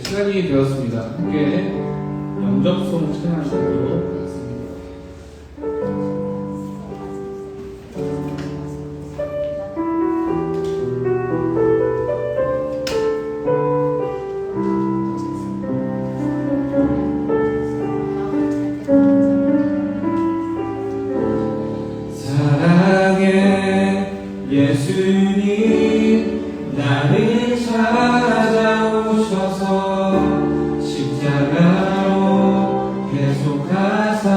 시간이 되었습니다. 함께 영접송 찬양하시도록 하겠습니다. 사랑해 예수님 나를 찾아오셔서 십자가로 계속하사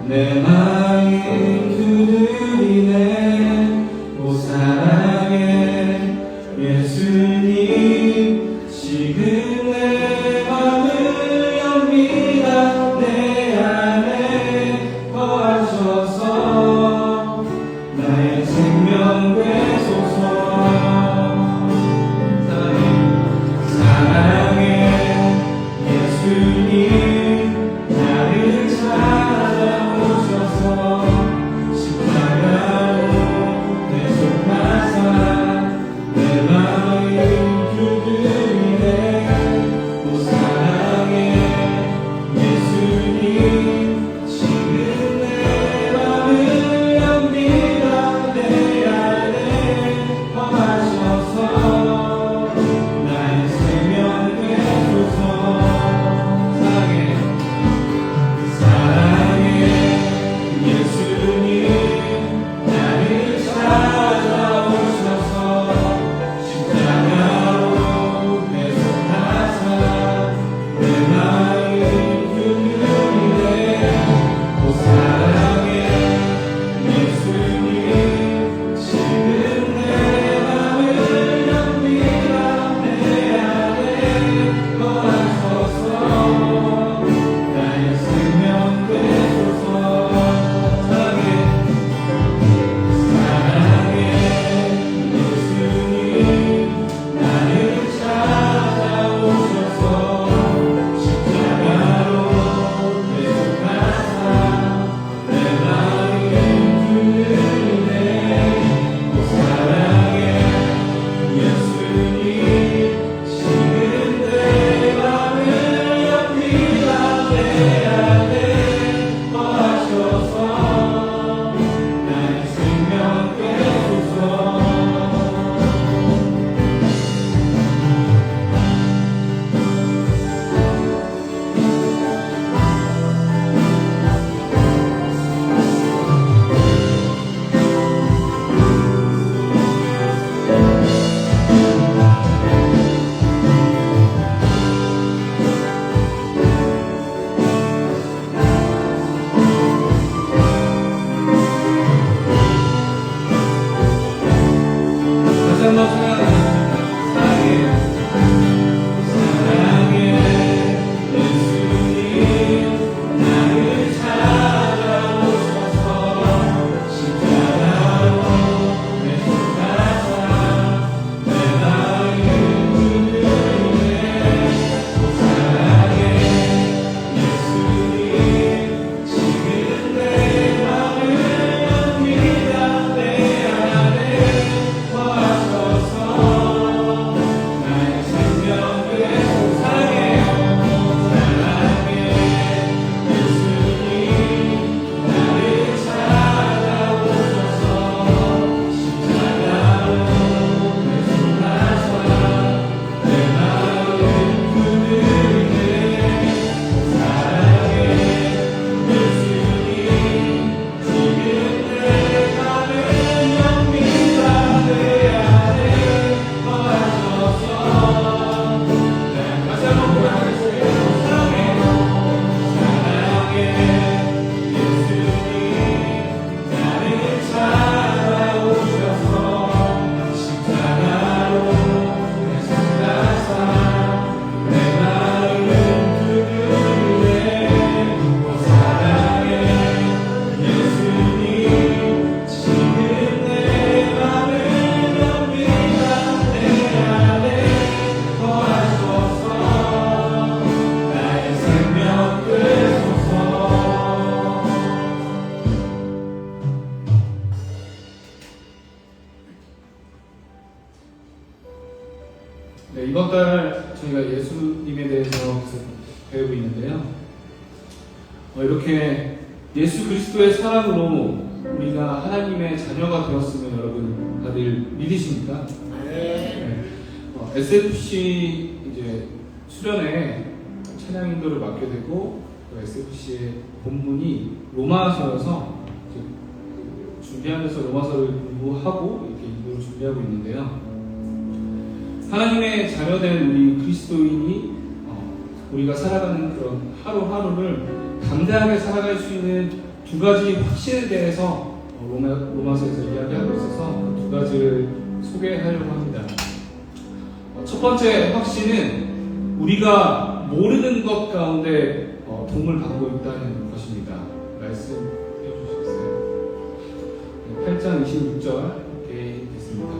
내 마음 두드리네. 오 사랑해 예수님 지금 내 마음을 엽니다. 내 안에 거하셔서 나의 생명 되소서. 사랑해 예수님 나를 찾아오셔서 십자가로 계속하사 내 마음을 네, 이번 달 저희가 예수님에 대해서 계속 배우고 있는데요. 이렇게 예수 그리스도의 사랑으로 우리가 하나님의 자녀가 되었으면 여러분 다들 믿으십니까? 네. SFC 이제 수련회 찬양 인도를 맡게 되고 SFC의 본문이 로마서여서 준비하면서 로마서를 공부하고 이렇게 인도를 준비하고 있는데요. 하나님의 자녀된 우리 그리스도인이 우리가 살아가는 그런 하루하루를 담대하게 살아갈 수 있는 두 가지 확신에 대해서 로마서에서 이야기하고 있어서 그 두 가지를 소개하려고 합니다. 첫 번째 확신은 우리가 모르는 것 가운데 도움을 받고 있다는 것입니다. 말씀 해주시겠어요? 8장 26절 이렇게 있습니다.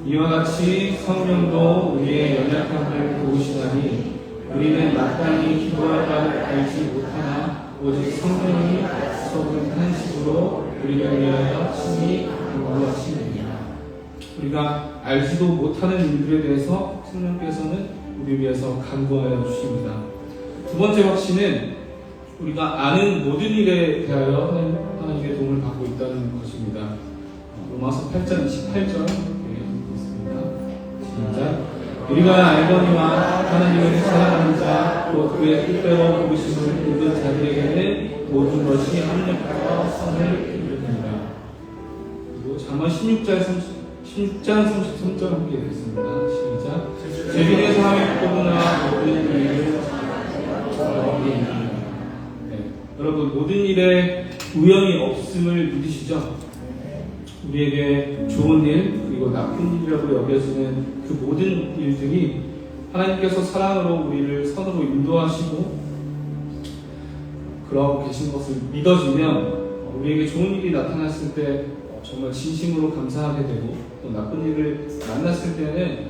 이와 같이 성령도 우리의 연약함을 도우시나니 우리는 마땅히 기도할 바를 알지 못하나 오직 성령이 속은 한식으로 우리를 위하여 친히 간구하시느니라. 우리가 알지도 못하는 일들에 대해서 성령께서는 우리를 위해서 간구하여 주십니다. 두 번째 확신은 우리가 아는 모든 일에 대하여 하나님의 도움을 받고 있다는 것입니다. 로마서 8장 28절 읽겠습니다. 시작. 우리가 알거니와 하나님을 사랑하는 자, 또 그의 뜻대로 부르심을 입은 자들에게는 모든 것이 합력하여 선을 이루느니라. 그리고 잠언 16장 33절 함께 읽겠습니다. 시작. 죄인의 사랑의 포도나 모든 일을 여러분 모든 일에 우연이 없음을 믿으시죠? 우리에게 좋은 일 그리고 나쁜 일이라고 여겨지는 그 모든 일들이 하나님께서 사랑으로 우리를 선으로 인도하시고 그러고 계신 것을 믿어지면 우리에게 좋은 일이 나타났을 때 정말 진심으로 감사하게 되고 또 나쁜 일을 만났을 때는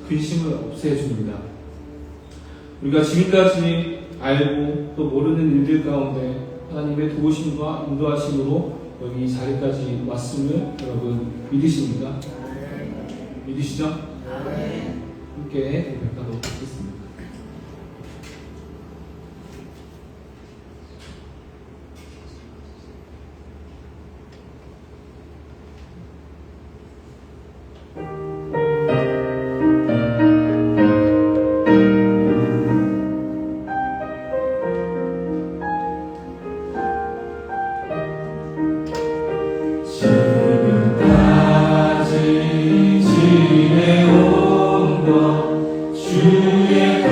근심을 없애줍니다. 우리가 지금까지 알고 또 모르는 일들 가운데 하나님의 도우심과 인도하심으로 여기 이 자리까지 왔음을 여러분 믿으십니까? 믿으시죠? 함께 고백하도록 하겠습니다. 지금까지 지내온 것 주의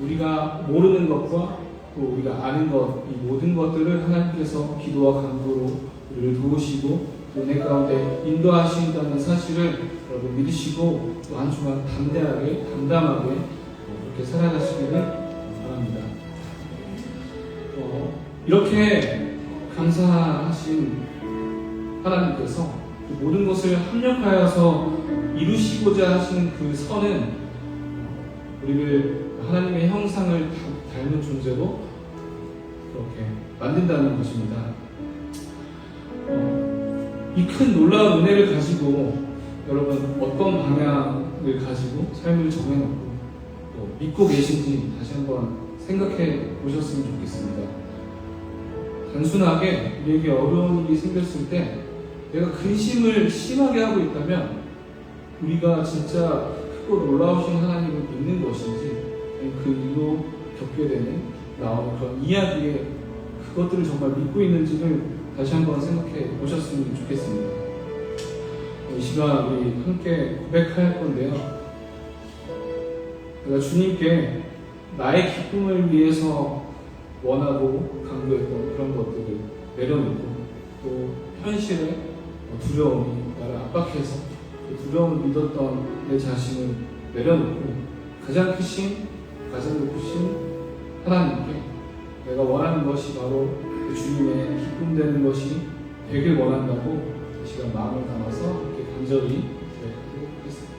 우리가 모르는 것과 또 우리가 아는 것, 이 모든 것들을 하나님께서 기도와 간구로 우리를 도우시고 은혜 가운데 인도하신다는 사실을 여러분 믿으시고 또 한 주간 담대하게 담담하게 그렇게 살아가시기를 바랍니다. 이렇게 감사하신 하나님께서 모든 것을 합력하여서 이루시고자 하신 그 선은 우리를 하나님의 형상을 닮은 존재로 그렇게 만든다는 것입니다. 이 큰 놀라운 은혜를 가지고 여러분 어떤 방향을 가지고 삶을 정해놓고 또 믿고 계신지 다시 한번 생각해 보셨으면 좋겠습니다. 단순하게 우리에게 어려운 일이 생겼을 때 내가 근심을 심하게 하고 있다면 우리가 진짜 크고 놀라우신 하나님을 믿는 것인지 그 일로 겪게 되는 나오는 그런 이야기에 그것들을 정말 믿고 있는지를 다시 한번 생각해 보셨으면 좋겠습니다. 이 시간 우리 함께 고백할 건데요. 내가 주님께 나의 기쁨을 위해서 원하고 강구했던 그런 것들을 내려놓고 또 현실에 두려움이 나를 압박해서 그 두려움을 믿었던 내 자신을 내려놓고 가장 크신 가장 높으신 하나님께 내가 원하는 것이 바로 그 주님의 기쁨 되는 것이 되길 원한다고 이 시간 마음을 담아서 이렇게 간절히 고백하도록 하겠습니다.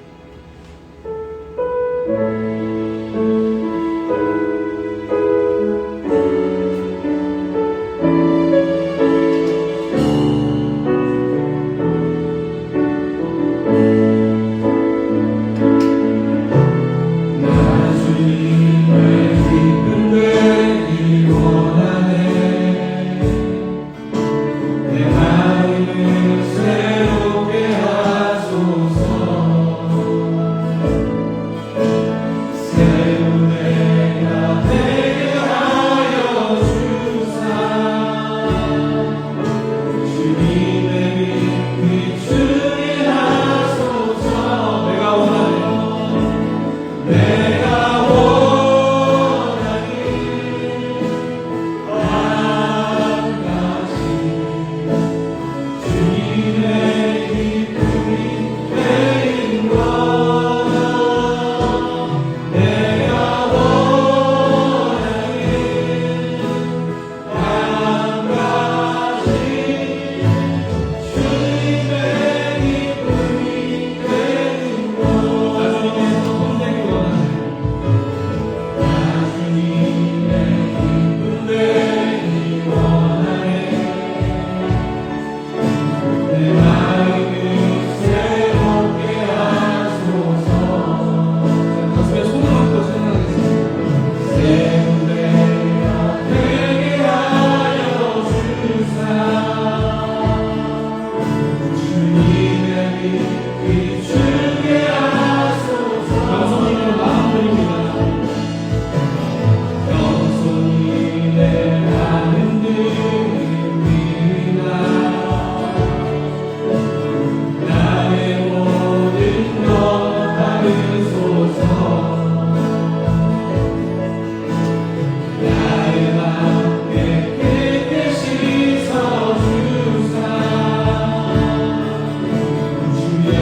주의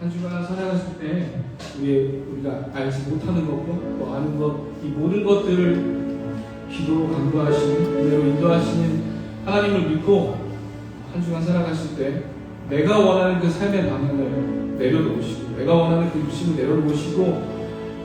한 주간 살아가실 때 우리가 알지 못하는 것과 또 아는 것, 이 모든 것들을 기도로 강구하시는, 은혜로 인도하시는 하나님을 믿고 한 주간 살아가실 때 내가 원하는 그 삶의 방향을 내려놓으시고, 내가 원하는 그 욕심을 내려놓으시고,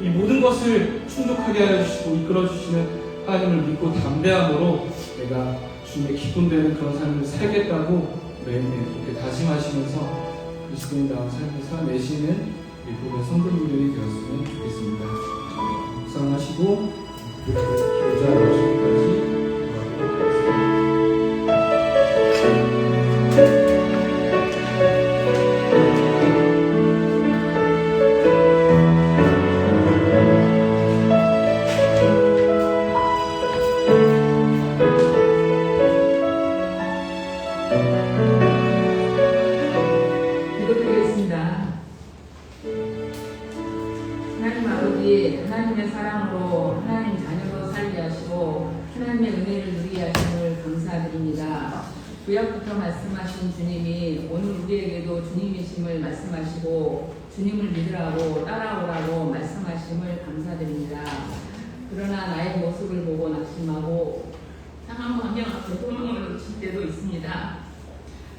이 모든 것을 충족하게 하여 주시고 이끌어 주시는 하나님을 믿고 담대함으로 내가 주님의 기쁨되는 그런 삶을 살겠다고 매일매일 그렇게 다짐하시면서 그리스도인다운 삶을 살아내시는 우리 모든 성도님들이 되었으면 좋겠습니다. 묵상하시고 기도자 나오시기까지 기도하도록 하겠습니다. 기도드리겠습니다. 하나님 아버지, 하나님의 사랑으로 하나님 자녀로 살게 하시고 하나님의 은혜를 누리게 하심을 감사드립니다. 구약부터 말씀하신 주님이 오늘 우리에게도 주님이심을 말씀하시고 주님을 믿으라고 따라오라고 말씀하심을 감사드립니다. 그러나 나의 모습을 보고 낙심하고 상한 환경 앞에 소망을 놓칠 때도 있습니다.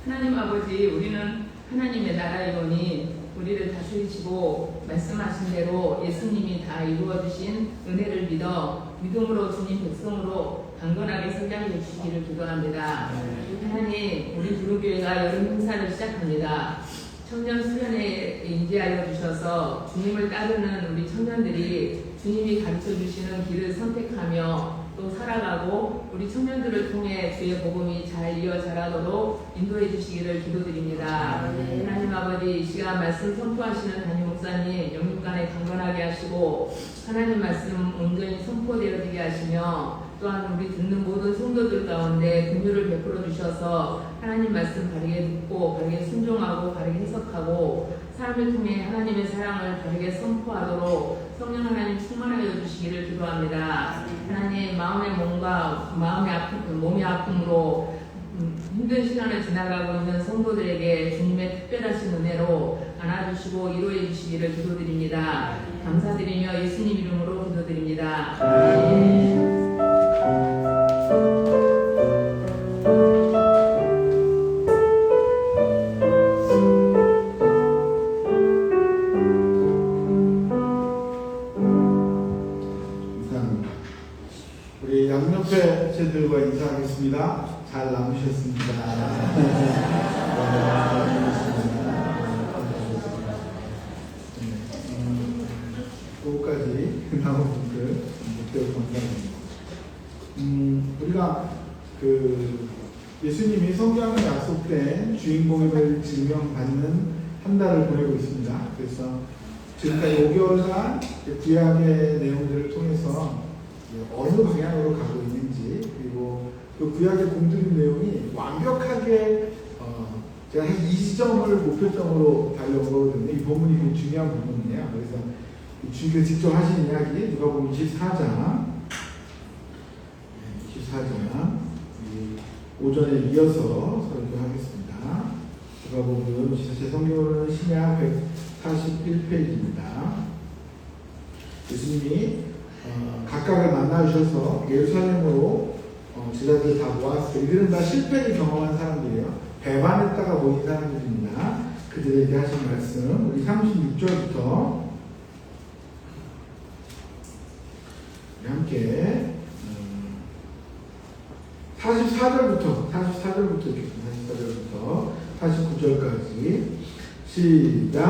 하나님 아버지, 우리는 하나님의 나라이오니 우리를 다스리시고 말씀하신 대로 예수님이 다 이루어주신 은혜를 믿어 믿음으로 주님 백성으로 강건하게 성장해 주시기를 기도합니다. 하나님, 우리 두루교회가 여름 행사를 시작합니다. 청년 수련회에 인지하여 주셔서 주님을 따르는 우리 청년들이 주님이 가르쳐 주시는 길을 선택하며 또 살아가고 우리 청년들을 통해 주의 복음이 잘 이어 자라도록 인도해 주시기를 기도드립니다. 하나님 아버지, 이 시간 말씀 선포하시는 담임 목사님 영육간에 강건하게 하시고 하나님 말씀 온전히 선포되어지게 하시며 또한 우리 듣는 모든 성도들 가운데 긍휼을 베풀어 주셔서 하나님 말씀 바르게 듣고 바르게 순종하고 바르게 해석하고 삶을 통해 하나님의 사랑을 바르게 선포하도록 성령 하나님 충만하여 주시기를 기도합니다. 하나님, 마음의 몸과 마음의 아픔, 몸의 아픔으로 힘든 시간을 지나가고 있는 성도들에게 주님의 특별하신 은혜로 안아주시고 위로해 주시기를 기도드립니다. 감사드리며 예수님 이름으로 기도드립니다. 아멘. 우리 양옆에 제들과 인사하겠습니다. 잘 남으셨습니다. 끝까지 남은 분들 목표 감사합니다. 우리가 예수님이 성경에 약속된 주인공임을 증명받는 한 달을 보내고 있습니다. 그래서 지금까지 5개월간 구약의 내용들을 통해서 어느 방향으로 가고 있는지, 그리고 그 구약의 공들인 내용이 완벽하게 제가 한 20점을 목표점으로 달려온 거거든요. 이 본문이 굉장히 중요한 부분이에요. 그래서 주님께서 직접 하신 이야기 누가복음 24장 오전에 이어서 설교하겠습니다. 누가복음 제 성경으로는 신약 141페이지입니다. 예수님이 각각을 만나주셔서 예루살렘으로 제자들 다 모았어요. 이들은 다 실패를 경험한 사람들이에요. 배반했다가 모인 사람들입니다. 그들에게 하신 말씀 우리 36절부터 함께 44절부터 49절까지 시작.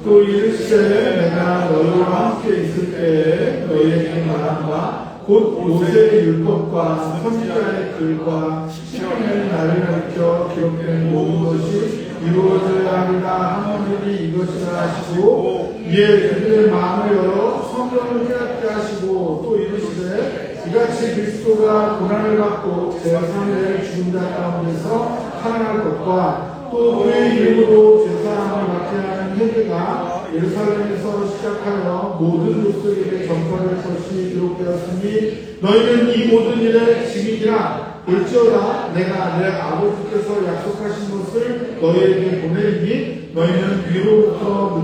또 이르시되 내가 너희와 함께 있을 때에 너희에게 말한 바 곧 모세의 율법과 선지자의 글과 시편의 나를 가리켜 기록된 모든 것이 이루어져야 하리라 하노니 이것이라 하시고 이에 그들의 마음을 열어 성경을 깨닫게 하시고 또 이르시되 이같이 그리스도가 고난을 받고 제3의 죽은 자 가운데서 살아날 것과 또 그의 이름으로 제사함을 맡게 하는 회개가 예루살렘에서 시작하여 모든 족속에게 전파될 것이 기록되었으니 너희는 이 모든 일의 증인이라. 볼지어다 내가 내 아버지께서 약속하신 것을 너희에게 보내리니 너희는 위로부터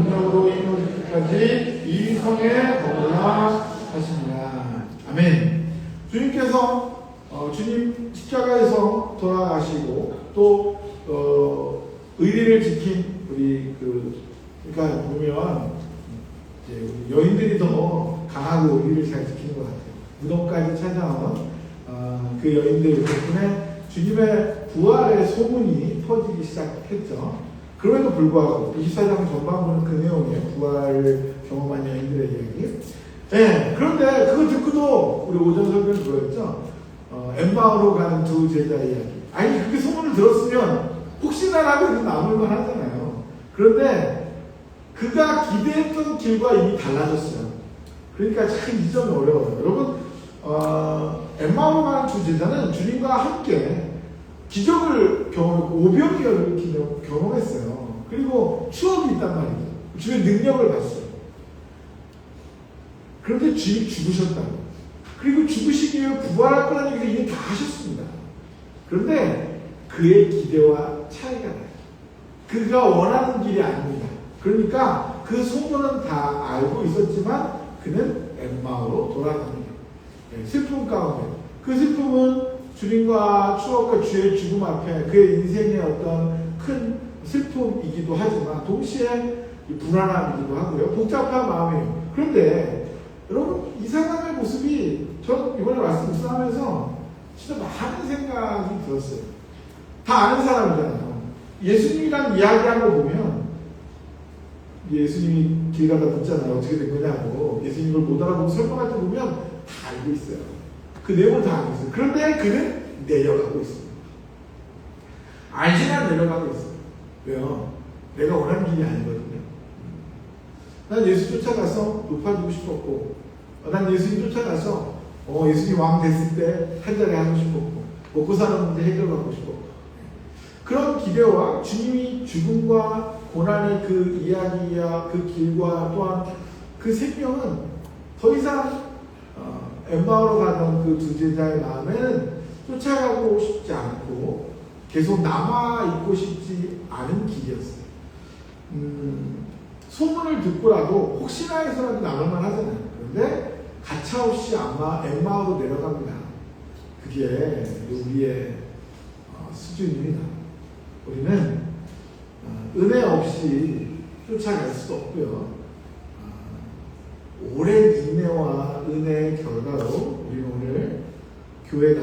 성에 거하라 하시니라. 아멘. 주님께서 주님 십자가에서 돌아가시고 또 의리를 지킨 우리 그러니까 보면 이제 우리 여인들이 더 강하고 의리를 잘 지키는 것 같아요. 무덤까지 찾아온 그 여인들 덕분에 주님의 부활의 소문이 퍼지기 시작했죠. 그럼에도 불구하고 24장 전반부는 그 내용이에요. 부활을 경험한 여인들의 이야기. 네, 그런데 그거 듣고도 우리 오전 설교는 그거였죠. 엠마오로 가는 두 제자의 이야기. 아니 그렇게 소문을 들었으면 혹시나라도 남을만 하잖아요. 그런데 그가 기대했던 길과 이미 달라졌어요. 그러니까 참 이 점이 어려워요. 여러분 엠마오로 가는 두 제자는 주님과 함께 기적을 경험했고 오병이어를 경험했어요. 그리고 추억이 있단 말이죠. 주님의 능력을 봤어요. 그런데 주님이 죽으셨다고. 그리고 죽으시기 위해 부활할 거라는 얘기를 이미 다 하셨습니다. 그런데 그의 기대와 차이가 나요. 그가 원하는 길이 아닙니다. 그러니까 그 소문은 다 알고 있었지만 그는 엠마오로 돌아갑니다. 슬픔 가운데. 그 슬픔은 주님과 추억과 주의 죽음 앞에 그의 인생의 어떤 큰 슬픔이기도 하지만 동시에 불안함이기도 하고요. 복잡한 마음이에요. 그런데 여러분 이 사람의 모습이 전 이번에 말씀 묵상하면서 진짜 많은 생각이 들었어요. 다 아는 사람이잖아요. 예수님이랑 이야기한 거 보면 예수님이 길 가다 묻잖아요. 어떻게 된 거냐고. 예수님을 못 알아보고 설명할 때 보면 다 알고 있어요. 그 내용을 다 알고 있어요. 그런데 그는 내려가고 있습니다. 알지만 내려가고 있어요. 왜요? 내가 원하는 길이 아니거든요. 난 예수 쫓아가서 높아지고 싶었고, 난 예수님 쫓아가서 예수님 왕 됐을 때 한 자리 하고 싶었고, 먹고 사는 문제 해결하고 싶었고, 그런 기대와 주님이 죽음과 고난의 그 이야기와 그 길과 또한 그 생명은 더 이상 엠마오로 가던 그 두 제자의 마음에는 쫓아가고 싶지 않고 계속 남아있고 싶지 않은 길이었어요. 소문을 듣고라도 혹시나 해서라도 남을만 하잖아요. 그런데 가차없이 아마 엠마오로 내려갑니다. 그게 우리의 수준입니다. 우리는 은혜 없이 쫓아갈 수도 없고요. 오랜 인내와 은혜의 결과로 우리는 오늘 교회가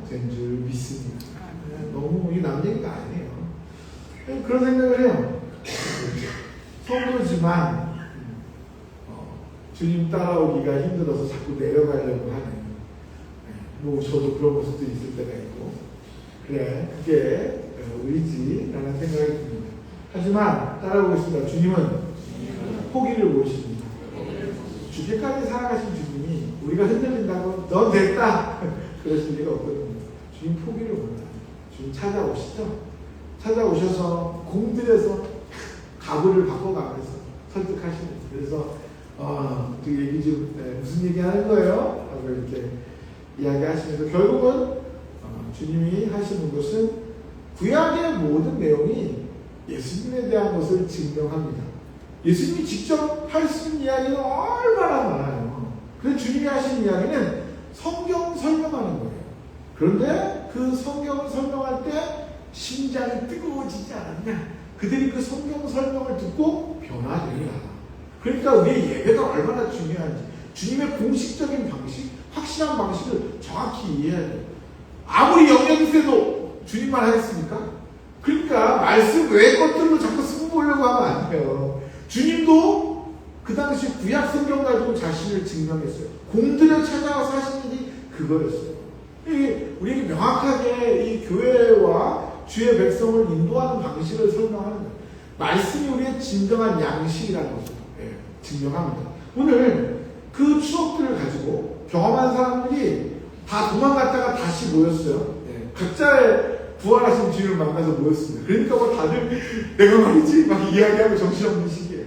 된 줄 믿습니다. 너무 이게 남 얘기가 아니에요. 그런 생각을 해요. 성도지만 주님 따라오기가 힘들어서 자꾸 내려가려고 하는 뭐 저도 그런 모습도 있을 때가 있고 그래 그게 의지라는 생각이 듭니다. 하지만 따라오겠습니다. 주님은 포기를 모십니다. 죽기까지 살아가신 주님이 우리가 흔들린다고 넌 됐다 그러실 리가 없거든요. 주님 포기를 못합니다. 주님 찾아오시죠. 찾아오셔서 공들여서 가구를 바꿔가면서 설득하시는. 그래서 그 얘기 좀 무슨 얘기 하는 거예요? 하고 이렇게 이야기하시면서 결국은 주님이 하시는 것은 구약의 모든 내용이 예수님에 대한 것을 증명합니다. 예수님이 직접 할 수 있는 이야기는 얼마나 많아요. 그런데 주님이 하신 이야기는 성경 설명하는 거예요. 그런데 그 성경을 설명할 때 심장이 뜨거워지지 않았냐? 그들이 그 성경 설명을 듣고 변화되리라. 그러니까 우리의 예배가 얼마나 중요한지 주님의 공식적인 방식, 확실한 방식을 정확히 이해해야 돼요. 아무리 영역이 세도 주님만 하겠습니까? 그러니까 말씀 외의 것들로 자꾸 쓰고 보려고 하면 안 돼요. 주님도 그 당시 구약 성경 가지고 자신을 증명했어요. 공들여 찾아와서 하신 일이 그거였어요. 우리에게 명확하게 이 교회와 주의 백성을 인도하는 방식을 설명하는 거예요. 말씀이 우리의 진정한 양식이라는 것을 증명합니다. 오늘 그 추억들을 가지고 경험한 사람들이 다 도망갔다가 다시 모였어요. 각자의 부활하신 주님을 만나서 모였습니다. 그러니까 뭐 다들 내가 말이지 막 이야기하고 정신없는 시기예요.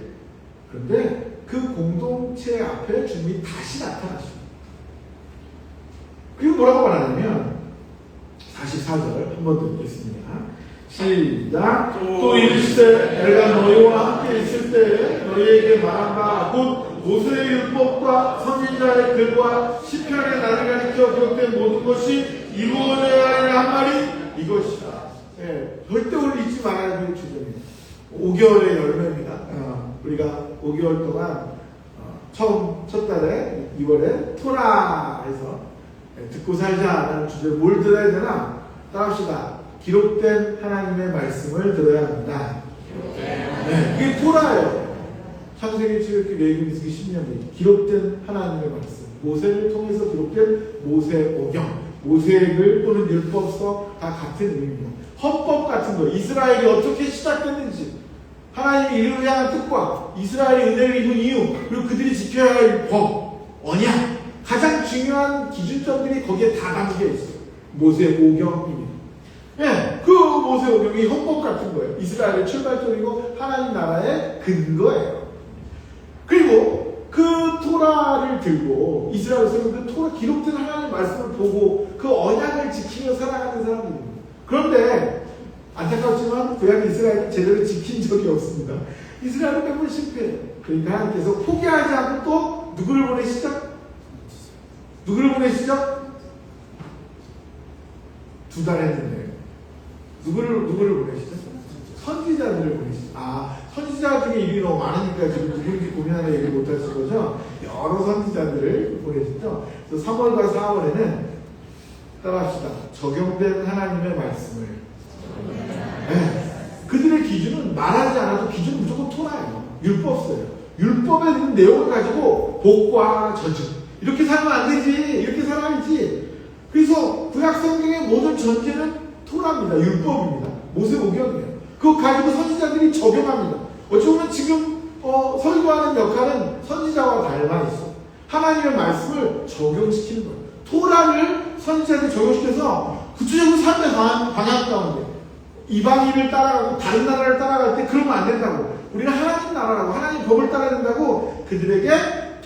그런데 그 공동체 앞에 주님이 다시 나타나십니다. 그리고 뭐라고 말하냐면 44절 한 번 더 읽겠습니다. 시작. 또 이르시되 내가 너희와 함께 있을 때 너희에게 말한 바 곧 모세의 율법과 선지자의 글과 시편의 나를 가리켜 기록된 모든 것이 이루어져야 하는 한 말이 이것이다. 예, 절대 우리 잊지 말아야 될 주제입니다. 5개월의 열매입니다. 우리가 5개월 동안 처음 첫 달에 2월에 토라에서 듣고 살자라는 주제를 뭘 들어야 되나? 따라합시다. 기록된 하나님의 말씀을 들어야 합니다. 네, 그게 토라예요. 창세기, 출애굽기, 레위기, 신명기 기록된 하나님의 말씀. 모세를 통해서 기록된 모세오경, 모세글 또는 율법서 다 같은 의미입니다. 헌법 같은 거, 이스라엘이 어떻게 시작됐는지, 하나님이 이를 향한 뜻과 이스라엘의 은혜를 입은 이유, 그리고 그들이 지켜야 할 법, 언약, 가장 중요한 기준점들이 거기에 다 담겨 있어요. 모세오경입니다. 예, 그 모세오경이 헌법 같은 거예요. 이스라엘의 출발점이고 하나님 나라의 근거예요. 그리고 그 토라를 들고 이스라엘에서는 그 토라 기록된 하나님의 말씀을 보고 그 언약을 지키며 살아가는 사람들입니다. 그런데 안타깝지만 구약 이스라엘은 제대로 지킨 적이 없습니다. 이스라엘은 매번 실패해요. 그러니까 하나님께서 포기하지 않고 또 누구를 보내시죠? 누구를 보내시죠? 2달 했는데 누구를 보내시죠? 선지자들을 보내시죠. 선지자 중에 일이 너무 많으니까 지금 누구인지 고민하는 얘기를 못하실 거죠? 여러 선지자들을 보내시죠. 그래서 3월과 4월에는 따라합시다. 적용된 하나님의 말씀을. 네. 그들의 기준은 말하지 않아도 기준은 무조건 토라예요. 율법서예요. 율법에 있는 내용을 가지고 복과 저주. 이렇게 살면 안 되지. 이렇게 살아야지. 그래서 구약 성경의 모든 전제는 토라입니다. 율법입니다. 모세오경이에요. 그거 가지고 선지자들이 적용합니다. 어찌 보면 지금 설교하는 역할은 선지자와 닮아 있어. 하나님의 말씀을 적용시키는 거예요. 토라를 선지자들이 적용시켜서 구체적으로 삶의 방향 가운데 이방인을 따라가고 다른 나라를 따라갈 때 그러면 안 된다고. 우리는 하나님 나라라고 하나님 법을 따라야 된다고 그들에게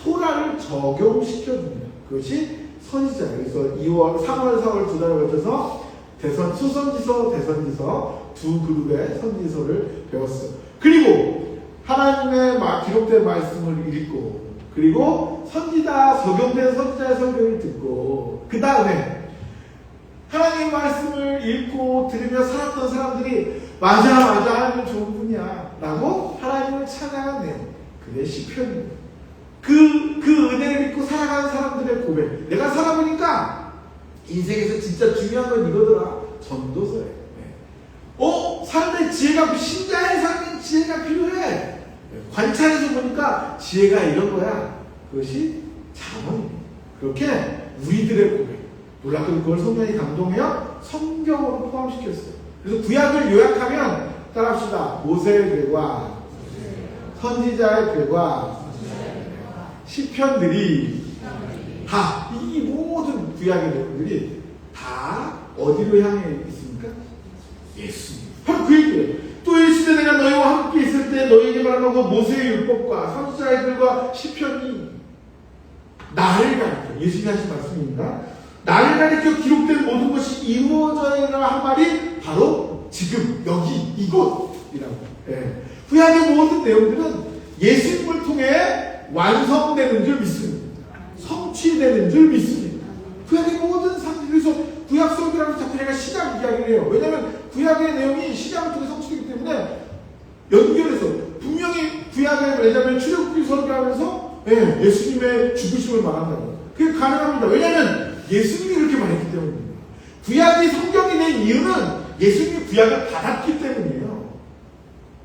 토라를 적용시켜줍니다. 그것이 선지자예요. 그래서 2월, 3월, 4월 2달에 걸쳐서 수선지서, 대선지서 두 그룹의 선지서를 배웠어요. 그리고 하나님의 기록된 말씀을 읽고 그리고 적용된 선지자의 설교를 듣고 그 다음에 하나님의 말씀을 읽고 들으며 살았던 사람들이 맞아 하나님은 좋은 분이야 라고 하나님을 찬양한 내용, 그게 시편입니다. 그 은혜를 믿고 살아가는 사람들의 고백. 내가 살아보니까 인생에서 진짜 중요한 건 이거더라. 전도서예요. 삶의 지혜가, 신자의 삶의 지혜가 필요해. 관찰해서 보니까 지혜가 이런 거야. 그것이 자문입니다. 그렇게 우리들의 고백. 놀랍게도 그걸 성경이 감동해요. 성경으로 포함시켰어요. 그래서 구약을 요약하면 따라합시다. 모세의 글과 선지자의 글과 시편들이 다 이 모든 구약의 내용들이 다 어디로 향해 있습니까? 예수님. 바로 그 얘기예요. 또 이르시되 내가 너희와 함께 있을 때 너희에게 말한 것 모세의 율법과 선지자의 글과 시편이 나를 가리켜, 예수님이 하신 말씀입니다. 나를 가리켜 기록된 모든 것이 이루어져야 한 말이 바로 지금 여기 이곳이라고. 구약의 모든 내용들은 예수님을 통해 완성되는 줄 믿습니다. 성취되는 줄 믿습니다. 구약의 모든 상징. 그래서 구약 설교라고 자꾸 제가 시작 이야기를 해요. 왜냐하면 구약의 내용이 시작을 통해 성취되기 때문에 연결해서 분명히 구약에 왜냐하면 출애굽기 설교하면서 예수님의 죽으심을 말한다고. 그게 가능합니다. 왜냐하면 예수님이 그렇게 말했기 때문입니다. 구약이 성경이 된 이유는 예수님이 구약을 받았기 때문이에요.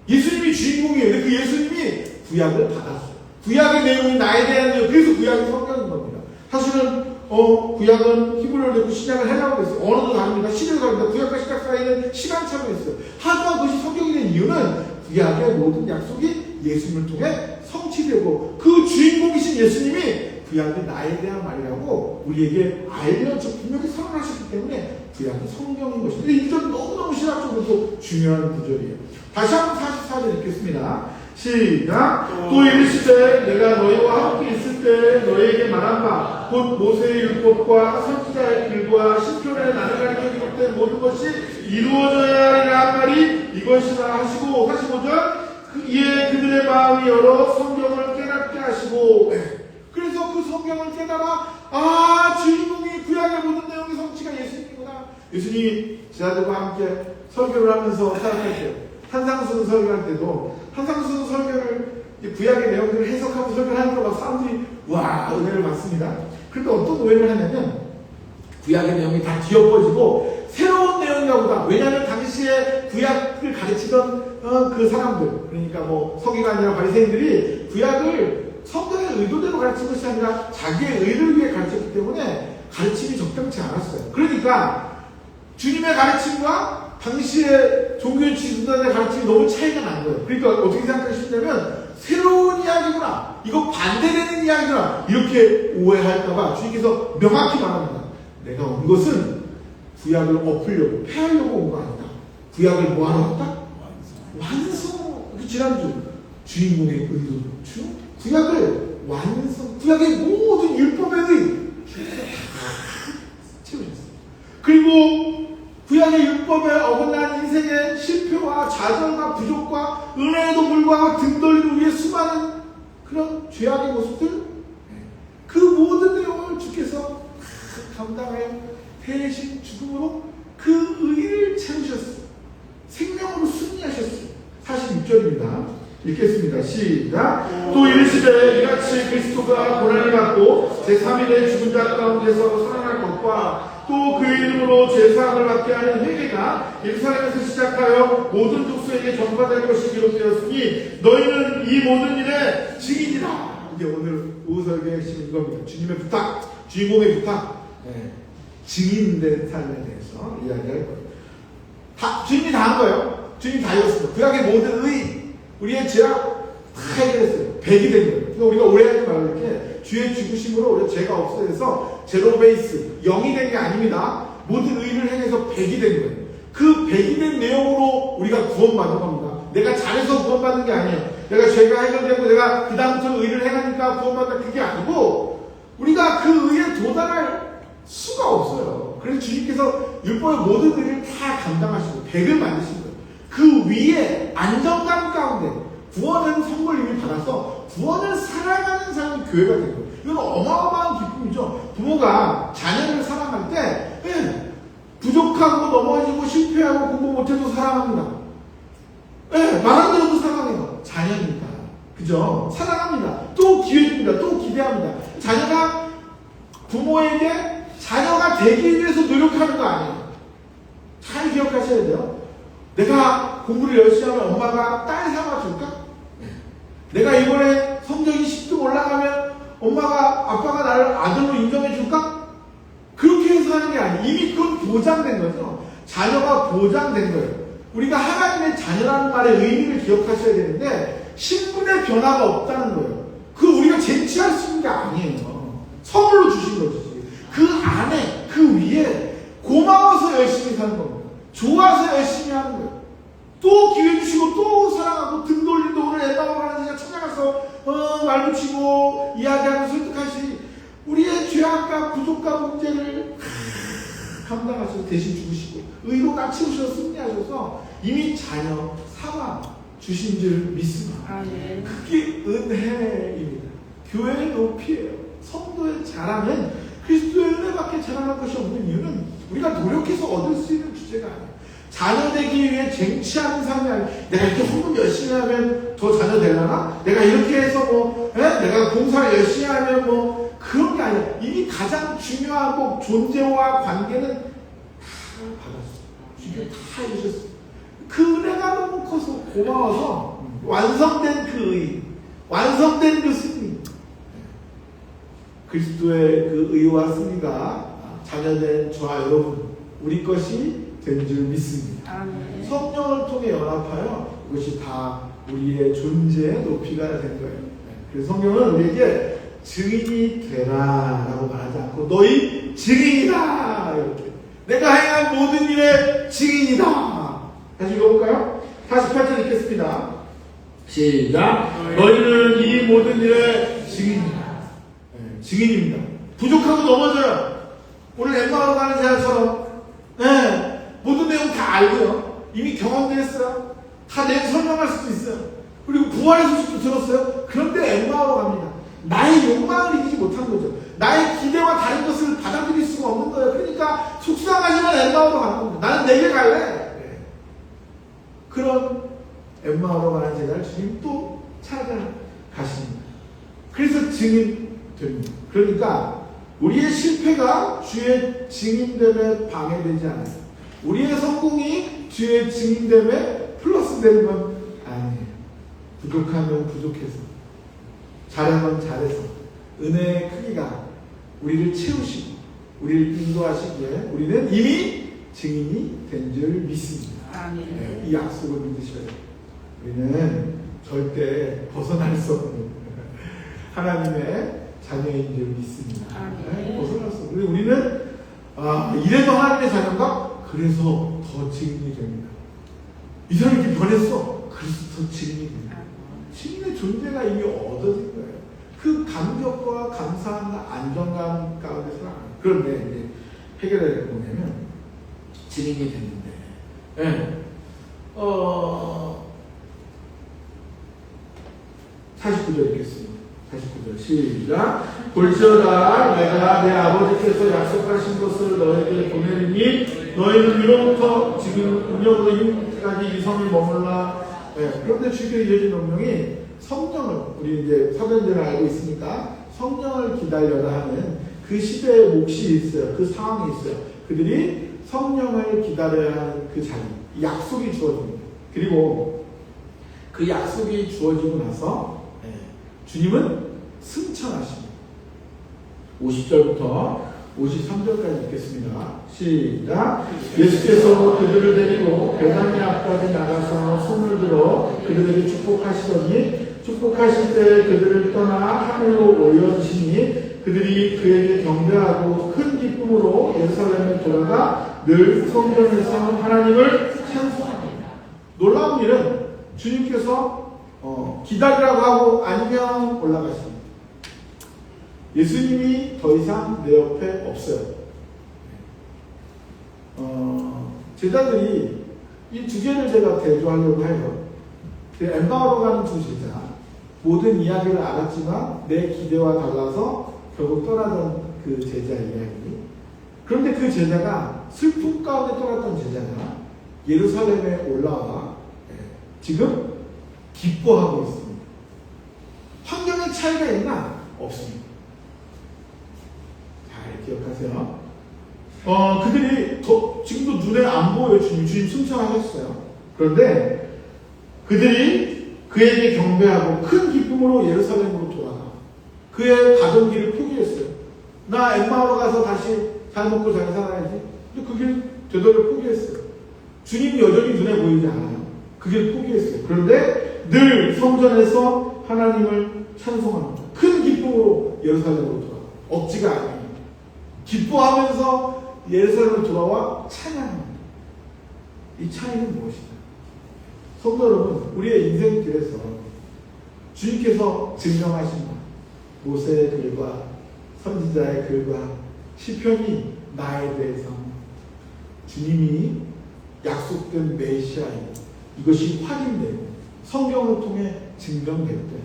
예수님이 주인공이에요. 그 예수님이 구약을 받았어요. 구약의 내용이 나에 대한 내용. 그래서 구약이 성경인 겁니다. 사실은 구약은 히브리어로 되고 신약은 헬라어로 됐어요. 언어도 다릅니다. 시대도 다릅니다. 구약과 신약 사이에는 시간차가 있어요. 하지만 그것이 성경이 된 이유는 구약의 모든 약속이 예수님을 통해 성취되고 그 주인공이신 예수님이 구약이 나에 대한 말이라고 우리에게 알려줘 분명히 선언하셨기 때문에 구약은 성경인 것입니다. 이 구절은 너무너무 신학적으로도 중요한 구절이에요. 다시 한번 44절 읽겠습니다. 시작. 또 이르시되 내가 너희와 함께 있을 때 너희에게 말한 바 곧 모세의 율법과 선지자의 글과 시편에 나를 가리켜 기록된 모든 것이 이루어져야 하리라 말이 이것이라 하시고 45절 이에 그들의 마음이 열어 성경을 깨닫게 하시고 그래서 그 성경을 깨달아 주인공이 구약의 모든 내용의 성취가 예수님이구나. 예수님이 제자들과 함께 설교를 하면서 살아갈 때 한상순 설교할 때도 한상순 설교를 구약의 내용들을 해석하고 설교를 하니까 막 사람들이 와 은혜를 받습니다. 그런데 어떤 오해를 하냐면 구약의 내용이 다 뒤엎어지고 새로운 내용인가 보다. 왜냐하면 당시에 구약을 가르치던 그 사람들 그러니까 뭐 서기관이나 바리새인들이 구약을 성경의 의도대로 가르친 것이 아니라 자기의 의를 위해 가르쳤기 때문에 가르침이 적당치 않았어요. 그러니까 주님의 가르침과 당시의 종교의 지도자들의 가르침이 너무 차이가 난 거예요. 그러니까 어떻게 생각하시냐면 새로운 이야기구나, 이거 반대되는 이야기구나 이렇게 오해할까봐 주님께서 명확히 말합니다. 내가 온 것은 구약을 엎으려고 폐하려고 온 거 아니다. 구약을 뭐하러 왔다? 완성. 지난주 주인공의 의도죠. 구약을 완성. 구약의 모든 율법의 의 주께서 다 채우셨어요. 그리고 구약의 율법에 어긋난 인생의 실패와 좌절과 부족과 은혜에도 불구하고 등 돌린 우리의 수많은 그런 죄악의 모습들 그 모든 내용을 주께서 감당하여 대신 죽음으로 그 의를 채우셨어요. 생명으로 승리하셨어요. 46절입니다. 읽겠습니다. 시작. 또 이르시되 이같이 그리스도가 고난을 받고 제3일에 죽은 자 가운데서 살아날 것과 또 그의 이름으로 제사함을 받게 하는 회개가 예루살렘에서 시작하여 모든 족속에게 전파될 것이 기록되었으니 너희는 이 모든 일의 증인이다. 이제 오늘 오후 설교의 핵심은 이겁니다. 주님의 부탁, 주인공의 부탁, 증인된 삶에 대해서 이야기할 거예요. 주님이 다 한 거예요. 주님이 다 이뤘습니다. 구약의 모든 의, 우리의 죄악 다 해결했어요. 100이 된 거예요. 그러니까 우리가 오해하지 말고 이렇게 주의 죽으심으로 우리가 죄가 없어져서 제로 베이스, 0이 된 게 아닙니다. 모든 의를 행해서 100이 된 거예요. 그 100이 된 내용으로 우리가 구원받은 겁니다. 내가 잘해서 구원받는 게 아니에요. 내가 죄가 해결되고 내가 그 다음부터 의를 행하니까 구원받는 그게 아니고 우리가 그 의에 도달할 수가 없어요. 그래서 주님께서 율법의 모든 의를 다 감당하시고 100을 만드신 거예요. 그 위에 안정감 가운데 구원은 선물 이미 받아서 구원을 사랑하는 사람이 교회가 된 거예요. 이건 어마어마한 기쁨이죠. 부모가 자녀를 사랑할 때 부족하고 넘어지고 실패하고 공부 못해도 사랑합니다. 말한 대로도 사랑해요. 자녀니까. 그죠? 사랑합니다. 또 기회 줍니다. 또 기대합니다. 자녀가 부모에게 자녀가 되기 위해서 노력하는 거 아니에요. 잘 기억하셔야 돼요. 내가 공부를 열심히 하면 엄마가 딸 사과 줄까? 내가 이번에 성적이 10등 올라가면 아빠가 나를 아들로 인정해 줄까? 그렇게 해서 하는 게 아니에요. 이미 그건 보장된 거죠. 자녀가 보장된 거예요. 우리가 하나님의 자녀라는 말의 의미를 기억하셔야 되는데 신분의 변화가 없다는 거예요. 그 우리가 쟁취할 수 있는 게 아니에요. 선물로 주신 거지. 그 안에, 그 위에 고마워서 열심히 사는 겁니다. 좋아서 열심히 하는 거예요. 또 기회 주시고 또 사랑하고 등 돌린다. 오늘 엠마오 가는 제가 찾아가서 말 붙이고 이야기하고 설득하시 우리의 죄악과 부족과 문제를 감당하셔서 대신 죽으시고 의로 다 치우셔서 승리하셔서 이미 자녀 사망 주신 줄 믿습니다. 그게 은혜입니다. 교회의 높이에요. 성도의 자랑은 그리스도의 은혜밖에 자랑할 것이 없는 이유는 우리가 노력해서 얻을 수 있는 주제가 아니에요. 자녀 되기 위해 쟁취하는 삶이 아니에요. 내가 이렇게 헌금 열심히 하면 더 자녀 되려나? 내가 이렇게 해서 내가 공사를 열심히 하면 그런 게 아니에요. 이미 가장 중요하고 존재와 관계는 다 받았어요. 주님이 다 해주셨어요. 그 은혜가 너무 커서 고마워서 완성된 그 의, 완성된 그 승리, 그리스도의 그 의와 승리가 자녀된 저와 여러분 우리 것이 된 줄 믿습니다. 아멘. 성령을 통해 연합하여 이것이 다 우리의 존재의 높이가 된 거예요. 그래서 성경은 우리에게 증인이 되라 라고 말하지 않고 너희 증인이다 이렇게 내가 행한 모든 일의 증인이다. 다시 읽어볼까요? 48절 읽겠습니다. 시작. 너희는 이 모든 일의 증인이다. 증인입니다. 부족하고 넘어져요. 오늘 엠마오 가는 제자처럼 모든 내용 다 알고요. 이미 경험됐어요. 다 내가 설명할 수도 있어요. 그리고 부활의 소식도 들었어요. 그런데 엠마오로 갑니다. 나의 욕망을 이기지 못한 거죠. 나의 기대와 다른 것을 받아들일 수가 없는 거예요. 그러니까 속상하지만 엠마오로 가는 겁니다. 나는 내게 갈래. 네. 그런 엠마오로 가는 제자를 주님 또 찾아가십니다. 그래서 증인됩니다. 그러니까 우리의 실패가 주의 증인됨에 방해되지 않아요. 우리의 성공이 주의 증인됨에 플러스 되는 건 아니에요. 부족하면 부족해서, 잘하면 잘해서 은혜의 크기가 우리를 채우시고 우리를 인도하시기에 우리는 이미 증인이 된 줄 믿습니다. 네, 이 약속을 믿으셔야 돼요. 우리는 절대 벗어날 수 없는 하나님의 자녀인 줄 믿습니다. 네, 벗어날 수 없는. 우리는 이래도 하나님의 자녀인가? 그래서 더 증인이 됩니다. 이 사람이 이렇게 변했어. 그래서 더 증인이 됩니다. 증인의 존재가 이미 얻어진 거예요. 그 감격과 감사함과 안정감 가운데 살아가는. 그런데 이제 해결을 보면 증인이 됐는데, 네. 49절 읽겠습니다. 49절 시작. 볼지어다 내가 내 아버지께서 약속하신 것을 너에게 보내리니 너희는 위로부터 지금 운명으로 이까지 이 성을 머물라. 네. 그런데 주께 이어진 명령이 성령을, 우리 이제 사도행전을 알고 있으니까 성령을 기다려라 하는 그 시대의 몫이 있어요. 그 상황이 있어요. 그들이 성령을 기다려야 하는 그 자리, 약속이 주어집니다. 그리고 그 약속이 주어지고 나서 주님은 승천하십니다. 50절부터 53절까지 읽겠습니다. 시작. 예수께서 그들을 데리고 베다니 앞까지 나가서 손을 들어 그들에게 축복하시더니 축복하실 때 그들을 떠나 하늘로 올려주시니 그들이 그에게 경배하고 큰 기쁨으로 예루살렘에 돌아가 늘 성전에서 하나님을 찬송합니다. 놀라운 일은 주님께서 기다리라고 하고 아니면 올라가십니다. 예수님이 더 이상 내 옆에 없어요. 제자들이 이 두 개를 제가 대조하려고 해요. 엠마오로 가는 두 제자, 모든 이야기를 알았지만 내 기대와 달라서 결국 떠나던 그 제자 이야기. 그런데 그 제자가 슬픔 가운데 떠났던 제자가 예루살렘에 올라와 지금 기뻐하고 있습니다. 환경의 차이가 있나? 없습니다. 잘 기억하세요. 그들이 지금도 눈에 안 보여요. 주님 승천하셨어요. 그런데 그들이 그에게 경배하고 큰 기쁨으로 예루살렘으로 돌아가. 그의 가던 길을 포기했어요. 나 엠마오로 가서 다시 잘 먹고 잘 살아야지. 근데 그 길 되돌려 포기했어요. 주님이 여전히 눈에 보이지 않아요. 그 길 포기했어요. 그런데 늘 성전에서 하나님을 찬송합니다. 큰 기쁨으로 예루살렘으로 돌아가. 억지가 아니에요. 기뻐하면서 예루살렘으로 돌아와 찬양합니다. 이 차이는 무엇이냐? 성도 여러분, 우리의 인생길에서 주님께서 증명하신 모세의 글과 선지자의 글과 시편이 나에 대해서 주님이 약속된 메시아이고 이것이 확인되고 성경을 통해 증명될 때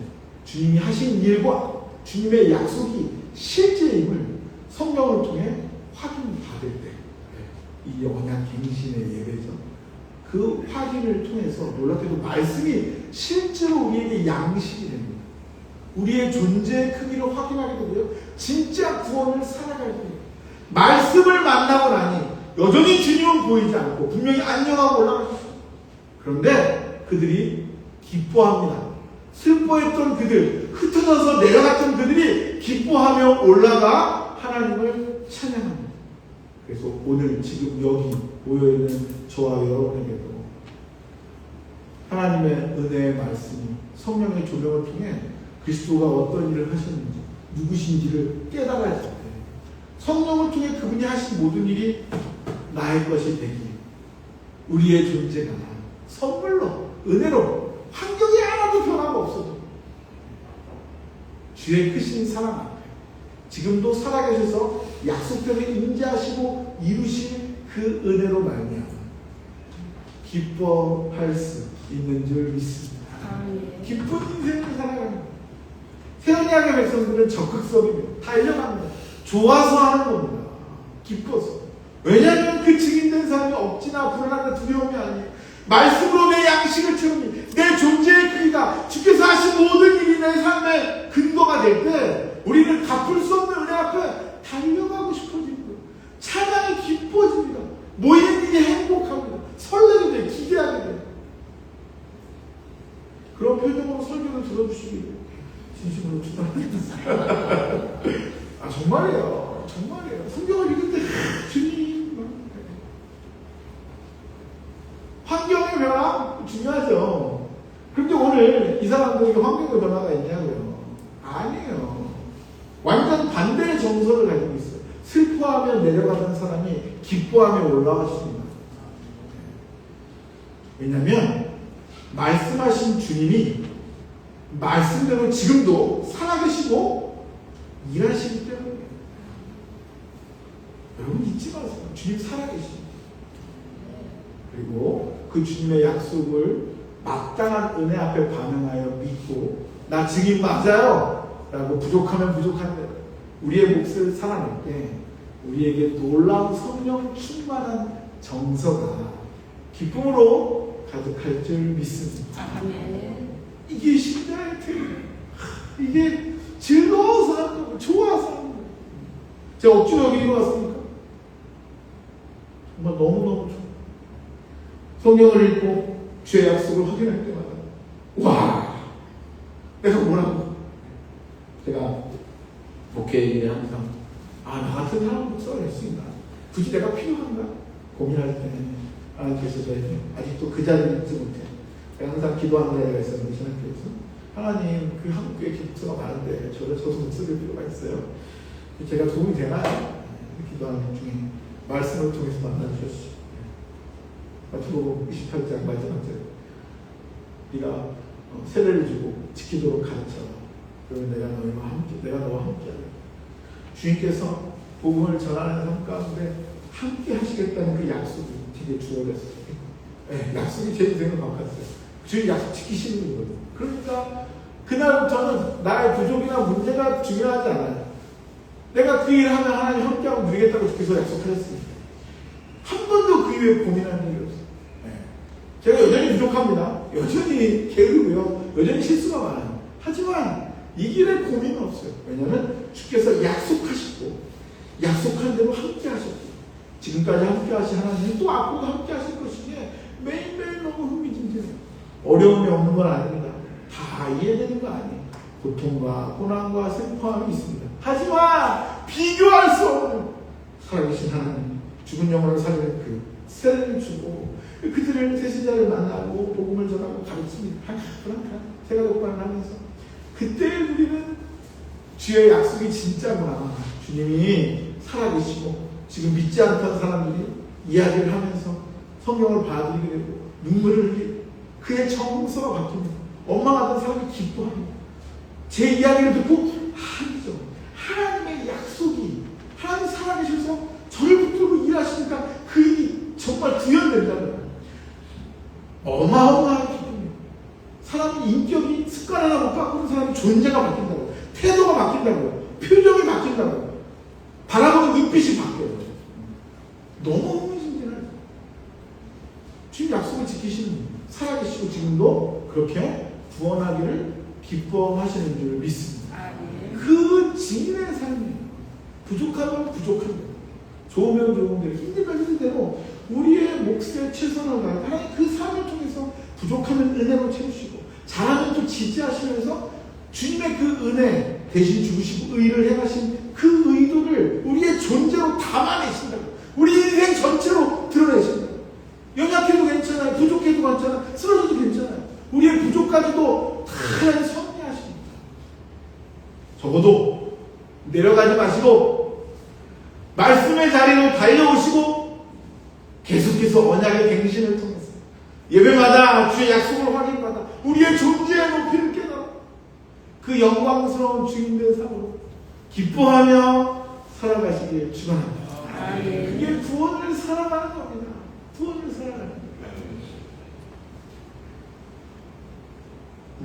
주님이 하신 일과 주님의 약속이 실제임을 성경을 통해 확인받을 때 이 언약 갱신의 예배죠. 그 확인을 통해서 놀랍게도 말씀이 실제로 우리에게 양식이 됩니다. 우리의 존재의 크기를 확인하게 되고요. 진짜 구원을 살아갈 때 말씀을 만나고 나니 여전히 주님은 보이지 않고 분명히 안녕하고 올라가셨어요. 그런데 그들이 기뻐합니다. 슬퍼했던 그들, 흩어져서 내려갔던 그들이 기뻐하며 올라가 하나님을 찬양합니다. 그래서 오늘 지금 여기 모여있는 저와 여러분에게도 하나님의 은혜의 말씀이 성령의 조명을 통해 그리스도가 어떤 일을 하셨는지 누구신지를 깨달아야 돼요. 성령을 통해 그분이 하신 모든 일이 나의 것이 되기, 우리의 존재가 선물로 은혜로 환경이 하나도 변화가 없어도 주의 크신 사랑 앞에 지금도 살아계셔서 약속대로 임재하시고 이루신 그 은혜로 말미암아 기뻐할 수 있는 줄 믿습니다. 기쁜 인생을 살아가는 거예요. 새 언약의 백성들은 적극적입니다. 달려갑니다. 좋아서 하는 겁니다. 기뻐서. 왜냐하면 그 증인된 사람이 억지나 불안하나 두려움이 아니에요. 말씀으로 내 양식을 채우니 내 존재의 크기가 주께서 하신 모든 일이 내 삶의 근거가 될 때 우리는 갚을 수 없는 은혜 앞에 달려가고 싶어집니다. 찬양이 기뻐집니다. 모이는 일이 행복합니다. 설레게 돼요. 기대하게 돼요. 그런 표정으로 설교를 들어주시기를 진심으로 축원합니다. 아 정말이에요. 정말이에요. 성경을 읽을 때 주님 환경의 변화 중요하죠. 그런데 오늘 이 사람들에게 환경의 변화가 있냐고요? 아니에요. 완전 반대의 정서를 가지고 있어요. 슬퍼하며 내려가는 사람이 기뻐하며 올라가십니다. 왜냐하면 말씀하신 주님이 말씀대로 지금도 살아계시고 일하시기 때문에 여러분 잊지 마세요. 주님 살아계십니다. 그리고 그 주님의 약속을 마땅한 은혜 앞에 반응하여 믿고 나 증인 맞아요 라고 부족하면 부족한데 우리의 몫을 살아낼 때 우리에게 놀라운 성령 충만한 정서가 기쁨으로 가득할 줄 믿습니다. 이게 신자의 특이에요. 이게 즐거워서 하는 거고 좋아서 하는 거예요. 제가 억지로 여기 왔습니까? 정말 너무너무 좋아요. 성경을 읽고 주의 약속을 확인할 때마다 와 내가 뭐라고 제가 목회에 항상 나 같은 사람 목사가 될 수 있나 굳이 내가 필요한가 고민할 때 하나님께서 저에게 아직도 그 자리를 잊지 못해 제가 항상 기도하는 자리가 있어요. 우리 신학교에서 하나님 그 한국교회 기독교가 많은데 저도 못 쓸 필요가 있어요. 제가 도움이 되나요? 기도하는 중에 말씀을 통해서 만나주셨어요. 마태복음 28장 마지막 절 네가 세례를 주고 지키도록 가르쳐라. 그러면 내가 너와 함께하라. 주님께서 복음을 전하는 삶 가운데 함께 하시겠다는 그 약속이 되게 주어졌어요. 네, 약속이 제 인생을 바꿨어요. 주님 약속 지키시는 거거든요. 그러니까 그날부터는 나의 부족이나 문제가 중요하지 않아요. 내가 그 일을 하면 하나님 함께하고 누리겠다고 주께서 약속하셨습니다. 한 번도 그 이후에 고민한 일이 없어요. 제가 여전히 부족합니다. 여전히 게으르고요. 여전히 실수가 많아요. 하지만 이 길에 고민은 없어요. 왜냐하면 주께서 약속하시고 약속한 대로 함께 하셨고 지금까지 함께 하신 하나님이 또 앞으로도 함께 하실 것이기에 매일매일 너무 흥미진진해요. 어려움이 없는 건 아닙니다. 다 이해되는 거 아니에요. 고통과 고난과 슬퍼함이 있습니다. 하지만 비교할 수 없는 살아계신 하나님 죽은 영혼을 살리는 그 세례를 주고 그들을 세신자를 만나고 복음을 전하고 가르칩니다. 세가 독반을 하면서 그때 우리는 주의 약속이 진짜구나. 주님이 살아계시고 지금 믿지 않던 사람들이 이야기를 하면서 성경을 봐드리게 되고 눈물을 흘리고 그의 정서가 바뀝니다. 엄마 같은 사람이 기뻐합니다. 제 이야기를 듣고 아니죠. 하나님의 약속이 하나님 살아계셔서 저를 붙들고 일하시니까 그 일이 정말 구현된다는 거예요. 어마어마한 기쁨이에요. 사람이 인격이 습관 하나 못 바꾸는 사람이 존재가 바뀐다고, 태도가 바뀐다고, 표정이 바뀐다고, 바라보는 눈빛이 바뀌어요. 너무 흥미진진하죠. 주님 약속을 지키시는 분, 살아계시고 지금도 그렇게 구원하기를 기뻐하시는 줄 믿습니다. 그 증인의 삶이에요. 부족하면 부족한 대로, 좋으면 좋은 대로, 힘들면 힘든 대로 우리의 몫에 최선을 다해 하나님 그 삶을 통해서 부족하면 은혜로 채우시고 잘하면 또 지지하시면서 주님의 그 은혜 대신 죽으시고 의를 행하신 그 의도를 우리의 존재로 담아내신다고. 우리 인생 전체로 드러내신다고. 연약해도 괜찮아요. 부족해도 괜찮아요. 쓰러져도 괜찮아요. 우리의 부족까지도 다 하나님 섭리하십니다. 적어도 내려가지 마시고 말씀의 자리로 달려오시고 계속해서 언약의 갱신을 통해서 예배마다 주의 약속을 확인받아 우리의 존재의 높이를 깨달아 그 영광스러운 주인된 삶으로 기뻐하며 살아가시길 축원합니다. 그게 구원을 살아가는 겁니다. 구원을 살아가는 겁니다.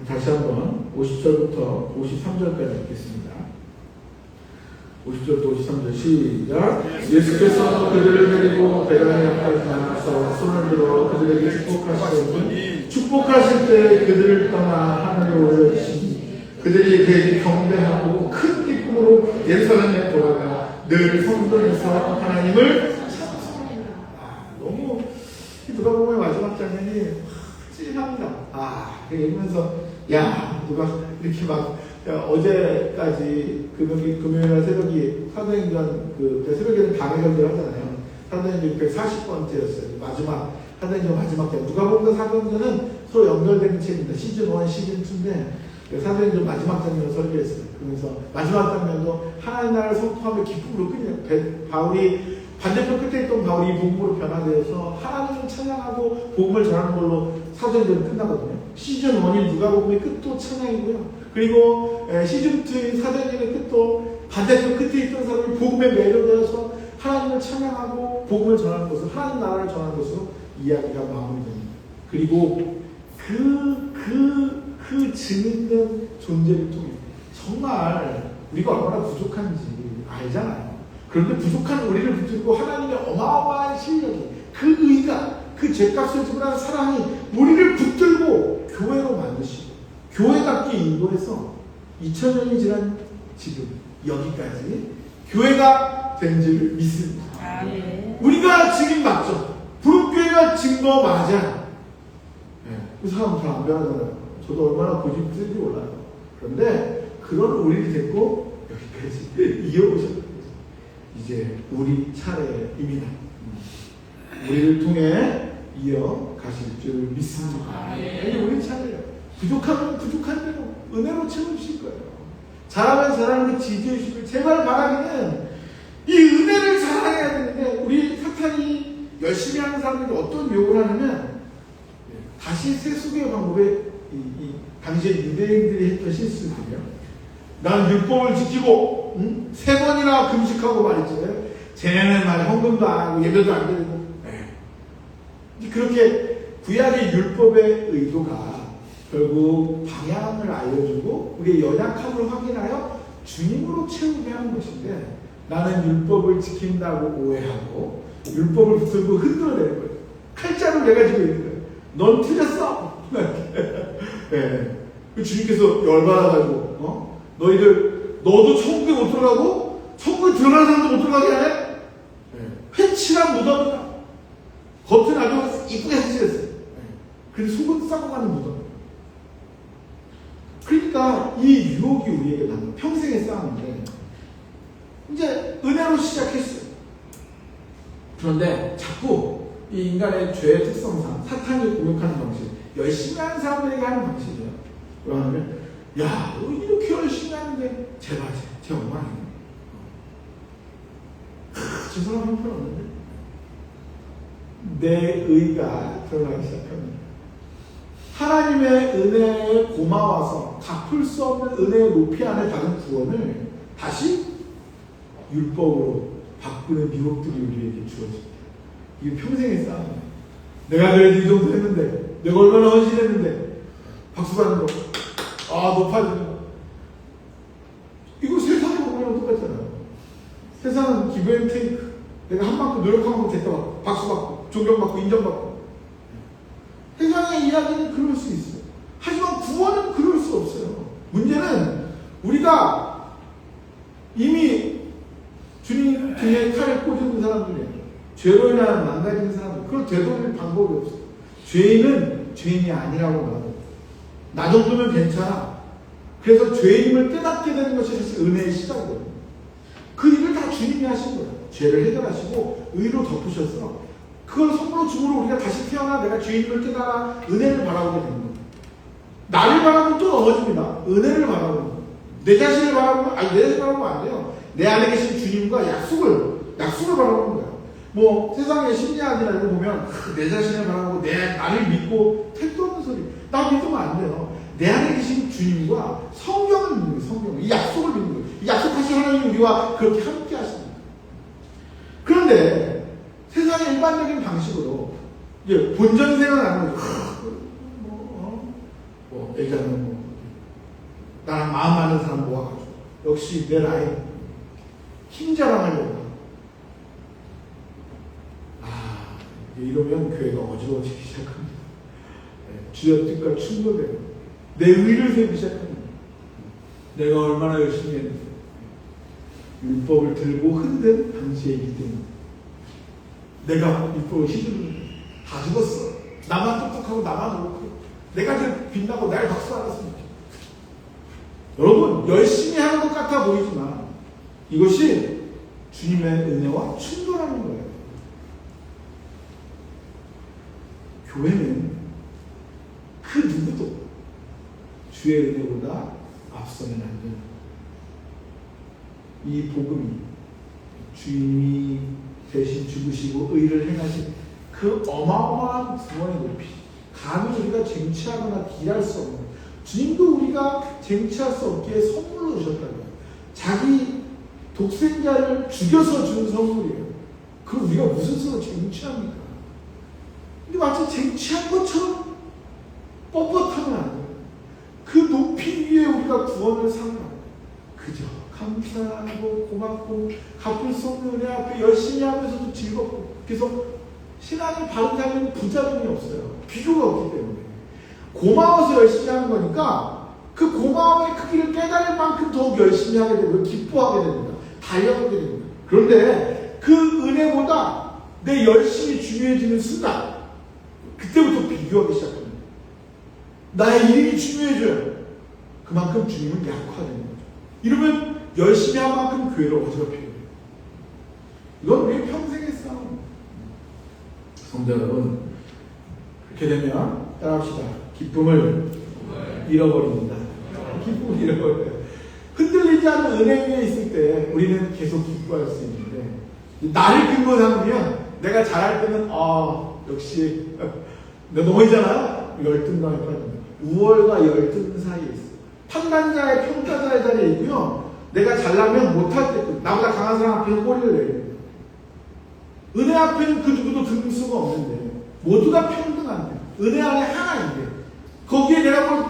다시 한번 50절부터 53절까지 읽겠습니다. 50절부터 53절 시작. 예수께서 그들을 데리고 베다니아까지 나가서 손을 들어 그들에게 축복하시더니 축복하실 때 그들을 떠나 하늘에 올려주시니 그들이 되게 경배하고 큰 기쁨으로 예루살렘에 돌아가 늘 성전에서 하나님을 찬송합니다. 너무 누가복음의 마지막 장면이 찔합니다. 읽으면서 야 누가 이렇게 막 어제까지 금요일날 새벽이 사도행전 새벽에는 당회전들 하잖아요. 사도행전 140번째였어요. 마지막 사도행전 마지막 장. 누가복음과 사도행전은 서로 연결되는 책입니다. 시즌 1, 시즌 2인데 사도행전 마지막 장면을 설계했어요. 그러면서 마지막 장면도 하나님 나라를 선포하며 기쁨으로 끝내요. 바울이 반대편 끝에 있던 바울이 복음으로 변화되어서 하나님을 찬양하고 복음을 전하는 걸로 사도행전이 끝나거든요. 시즌 1인 누가복음의 끝도 찬양이고요. 그리고 시즌 2인 사도행전의 끝도 반대편 끝에 있던 사람이 복음에 매료되어서 하나님을 찬양하고 복음을 전하는 것으로 하나님 나라를 전하는 것으로 이야기가 마무리됩니다. 그리고 그 증인된 존재를 통해 정말 우리가 얼마나 부족한지 알잖아요. 그런데 부족한 우리를 붙들고 하나님의 어마어마한 실력이 그 의가 그 죄값을 지불한 사랑이 우리를 붙들고 교회로 만드시고 교회답게 인도해서 2000년이 지난 지금 여기까지 교회가 된 줄 믿습니다. 우리가 증인 맞죠? 부흥교회가 증거 맞아. 그 사람 잘 안 변하잖아요. 저도 얼마나 고집스러운지 몰라요. 그런데 그런 우리를 데리고 여기까지 이어오셨어요. 이제 우리 차례입니다. 우리를 통해 이어가실 줄 믿습니다. 이제 우리 차례예요. 부족하면 부족한 대로 은혜로 채워주실 거예요. 잘하면 잘하는 게 지지해 주실 거예요. 제발 바라기는 이 은혜를 자랑해야 되는데 우리 사탄이 열심히 하는 사람들이 어떤 욕을 하냐면 다시 세수의 방법에 당시에 유대인들이 했던 실수들이에요. 난 율법을 지키고 3번이나 금식하고 말이죠. 쟤네는 말이야 헌금도 안 하고 예배도 안 드리고 그렇게 구약의 율법의 의도가 결국 방향을 알려주고 우리의 연약함을 확인하여 주님으로 채우게 하는 것인데 나는 율법을 지킨다고 오해하고 율법을 붙들고 흔들어내는 거예요. 칼자루 내가 지고 있는 거예요. 넌 틀렸어. 네. 주님께서 열받아가지고 너도 천국에 못 들어가고 천국에 들어가는 사람도 못 들어가게 하네? 회칠한 무덤이다. 겉은 아주 이쁘게 해칠했어요. 근데 속은 썩어 가는 무덤. 그러니까 이 유혹이 우리에게 나는 평생의 싸움인데 이제 은혜로 시작했어요. 그런데 자꾸 이 인간의 죄의 특성상 사탄이 공격하는 방식, 열심히 하는 사람들에게 하는 방식이에요. 그러면 야, 너 이렇게 열심히 하는데 제발 제 엉망이네. 저 사람 형편없는데 내 의가 드러나기 시작합니다. 하나님의 은혜에 고마워서 갚을 수 없는 은혜의 높이 안에 받은 구원을 다시 율법으로 바꾸는 미혹들이 우리에게 주어집니다. 이게 평생의 싸움이에요. 내가 그래도 이 정도 했는데 내가 얼마나 헌신했는데 박수 받는 거 높아지는 거 이거 세상에 보면 똑같잖아요. 세상은 기브 앤 테이크. 내가 한 만큼 노력한 만큼 대가받고 박수받고 존경받고 인정받고 세상의 이야기는 그럴 수 있어요. 하지만 구원은 그럴 수 없어요. 문제는 우리가 이미 주님 등에 칼을 꽂은 사람들이에요. 죄로 인하여 망가진 사람들. 그걸 되돌릴 방법이 없어요. 죄인은 죄인이 아니라고 말합니다. 나 정도면 괜찮아. 그래서 죄인임을 깨닫게 되는 것이 사실 은혜의 시작이거든요. 그 일을 다 주님이 하신 거예요. 죄를 해결하시고 의로 덮으셔서 그걸 선물로 주므로 우리가 다시 태어나 내가 죄인임을 깨달아 은혜를 바라보게 되는 거예요. 나를 바라보면 또 넘어집니다. 은혜를 바라보는 거예요. 내 자신을 바라보면 내 자신을 바라보면 안 돼요. 내 안에 계신 주님과 약속을 바라보는 거예요. 뭐 세상의 심리학이나 이런 거 보면 내 자신을 바라보고 나를 믿고 택도 없는 소리. 나 믿으면 안 돼요. 내 안에 계신 주님과 성경을 믿는 거예요. 성경을. 이 약속을 믿는 거예요. 이 약속하신 하나님이 우리와 그렇게 함께 하십니다. 그런데 세상의 일반적인 방식으로 이제 본전 생활을 하는 거죠. 얘기하는 나랑 마음 맞는 사람 모아가지고 역시 내 라인 힘 자랑하려고. 이러면 교회가 어지러워지기 시작합니다. 주여 뜻과 충돌되고 내 의를 세우기 시작합니다. 내가 얼마나 열심히 했는데 율법을 들고 흔든 당시이기 때문에 내가 율법을 휘두르는 다 죽었어. 나만 똑똑하고 나만 옳고 내가 제일 빛나고 날 박수하겠습니다. 여러분 열심히 하는 것 같아 보이지만 이것이 주님의 은혜와 충돌하는 거예요. 교회는 그 누구도 주의 은혜보다 앞서면 안 됩니다. 이 복음이 주님이 대신 죽으시고 의를 행하신 그 어마어마한 구원의 높이, 감히 우리가 쟁취하거나 비할 수 없는, 주님도 우리가 쟁취할 수 없기에 선물로 주셨다고요. 자기 독생자를 죽여서 준 선물이에요. 그럼 우리가 무슨 수로 쟁취합니까? 근데 마치 쟁취한 것처럼 뻣뻣하면 안 돼요. 그 높이 위에 우리가 구원을 삼아 그저 감사하고 고맙고 갚을 수 없는 은혜 앞에 열심히 하면서도 즐겁고, 그래서 신앙이 바른 삶은 부자금이 없어요. 비교가 없기 때문에 고마워서 열심히 하는 거니까 그 고마움의 크기를 깨달을 만큼 더욱 열심히 하게 되고 기뻐하게 됩니다. 달려가게 됩니다. 그런데 그 은혜보다 내 열심이 중요해지는 순간 그때부터 비교하기 시작합니다. 나의 이름이 중요해져요. 그만큼 주님은 약화되는 거죠. 이러면 열심히 한 만큼 교회를 어지럽히게 돼요. 이건 우리의 평생의 싸움. 성도 여러분, 그렇게 되면 따라합시다. 기쁨을 잃어버립니다. 기쁨을 잃어버려요. 흔들리지 않는 은혜 위에 있을 때 우리는 계속 기뻐할 수 있는데, 나를 근거 삼으면 내가 잘할 때는 역시 내가 넘어지잖아요. 열등감에 빠집니다. 우월과 열등 사이에 있어요. 판단자의 평가자의 자리에 있고요. 내가 잘나면 못할 때 나보다 강한 사람 앞에서 꼬리를 내립니다. 은혜 앞에는 그 누구도 들 수가 없는데 모두 다 평등한데 은혜 안에 하나인데 거기에 내가 뭘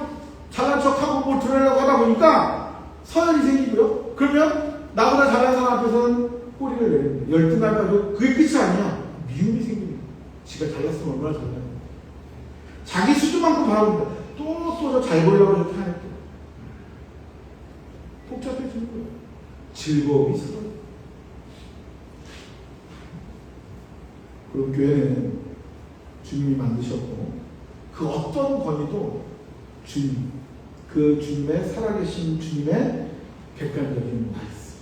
잘난 척하고 뭘 드러내려고 하다 보니까 서열이 생기고요. 그러면 나보다 잘난 사람 앞에서는 꼬리를 내립니다. 열등감이 아니고 그게 끝이 아니야. 미움이 생깁니다. 지가 잘났으면 얼마나 잘났나. 자기 수준만큼 바랍니다. 또 잘 보려고 이렇게 하니까 복잡해지는 거예요. 즐거움이 있어요. 그리고 교회는 주님이 만드셨고 그 어떤 권위도 주님, 그 주님의 살아계신 주님의 객관적인 말씀,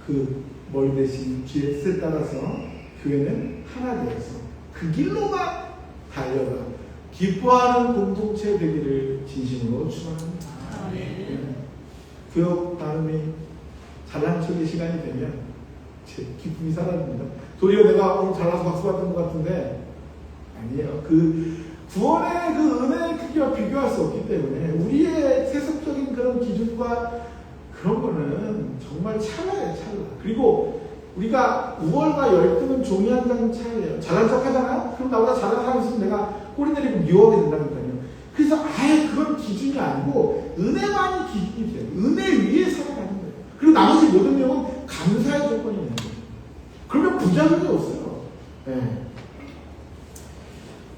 그 머리 대신 주의 뜻에 따라서 교회는 하나 되어서 그 길로만 달려가 기뻐하는 공동체 되기를 진심으로 축원합니다. 교역 나눔이 잘난 척의 시간이 되면 제 기쁨이 사라집니다. 도리어 내가 오늘 잘나서 박수 받는 것 같은데 아니에요. 그 구원의 그 은혜의 크기와 비교할 수 없기 때문에 우리의 세속적인 그런 기준과 그런 거는 정말 찰나예요. 찰나. 그리고 우리가 우월과 열등은 종이 한 장 차이예요. 잘난 척 하잖아요? 그럼 나보다 잘난 사람 있으면 내가 꼬리 내리고 미워하게 된다니까요. 그래서 아예 그건 기준이 아니고 은혜만이 기준이 돼요. 은혜 위에 살아가는 거예요. 그리고 나머지 모든 내용은 감사의 조건이 있는 거예요. 그러면 부자금이 없어요. 네.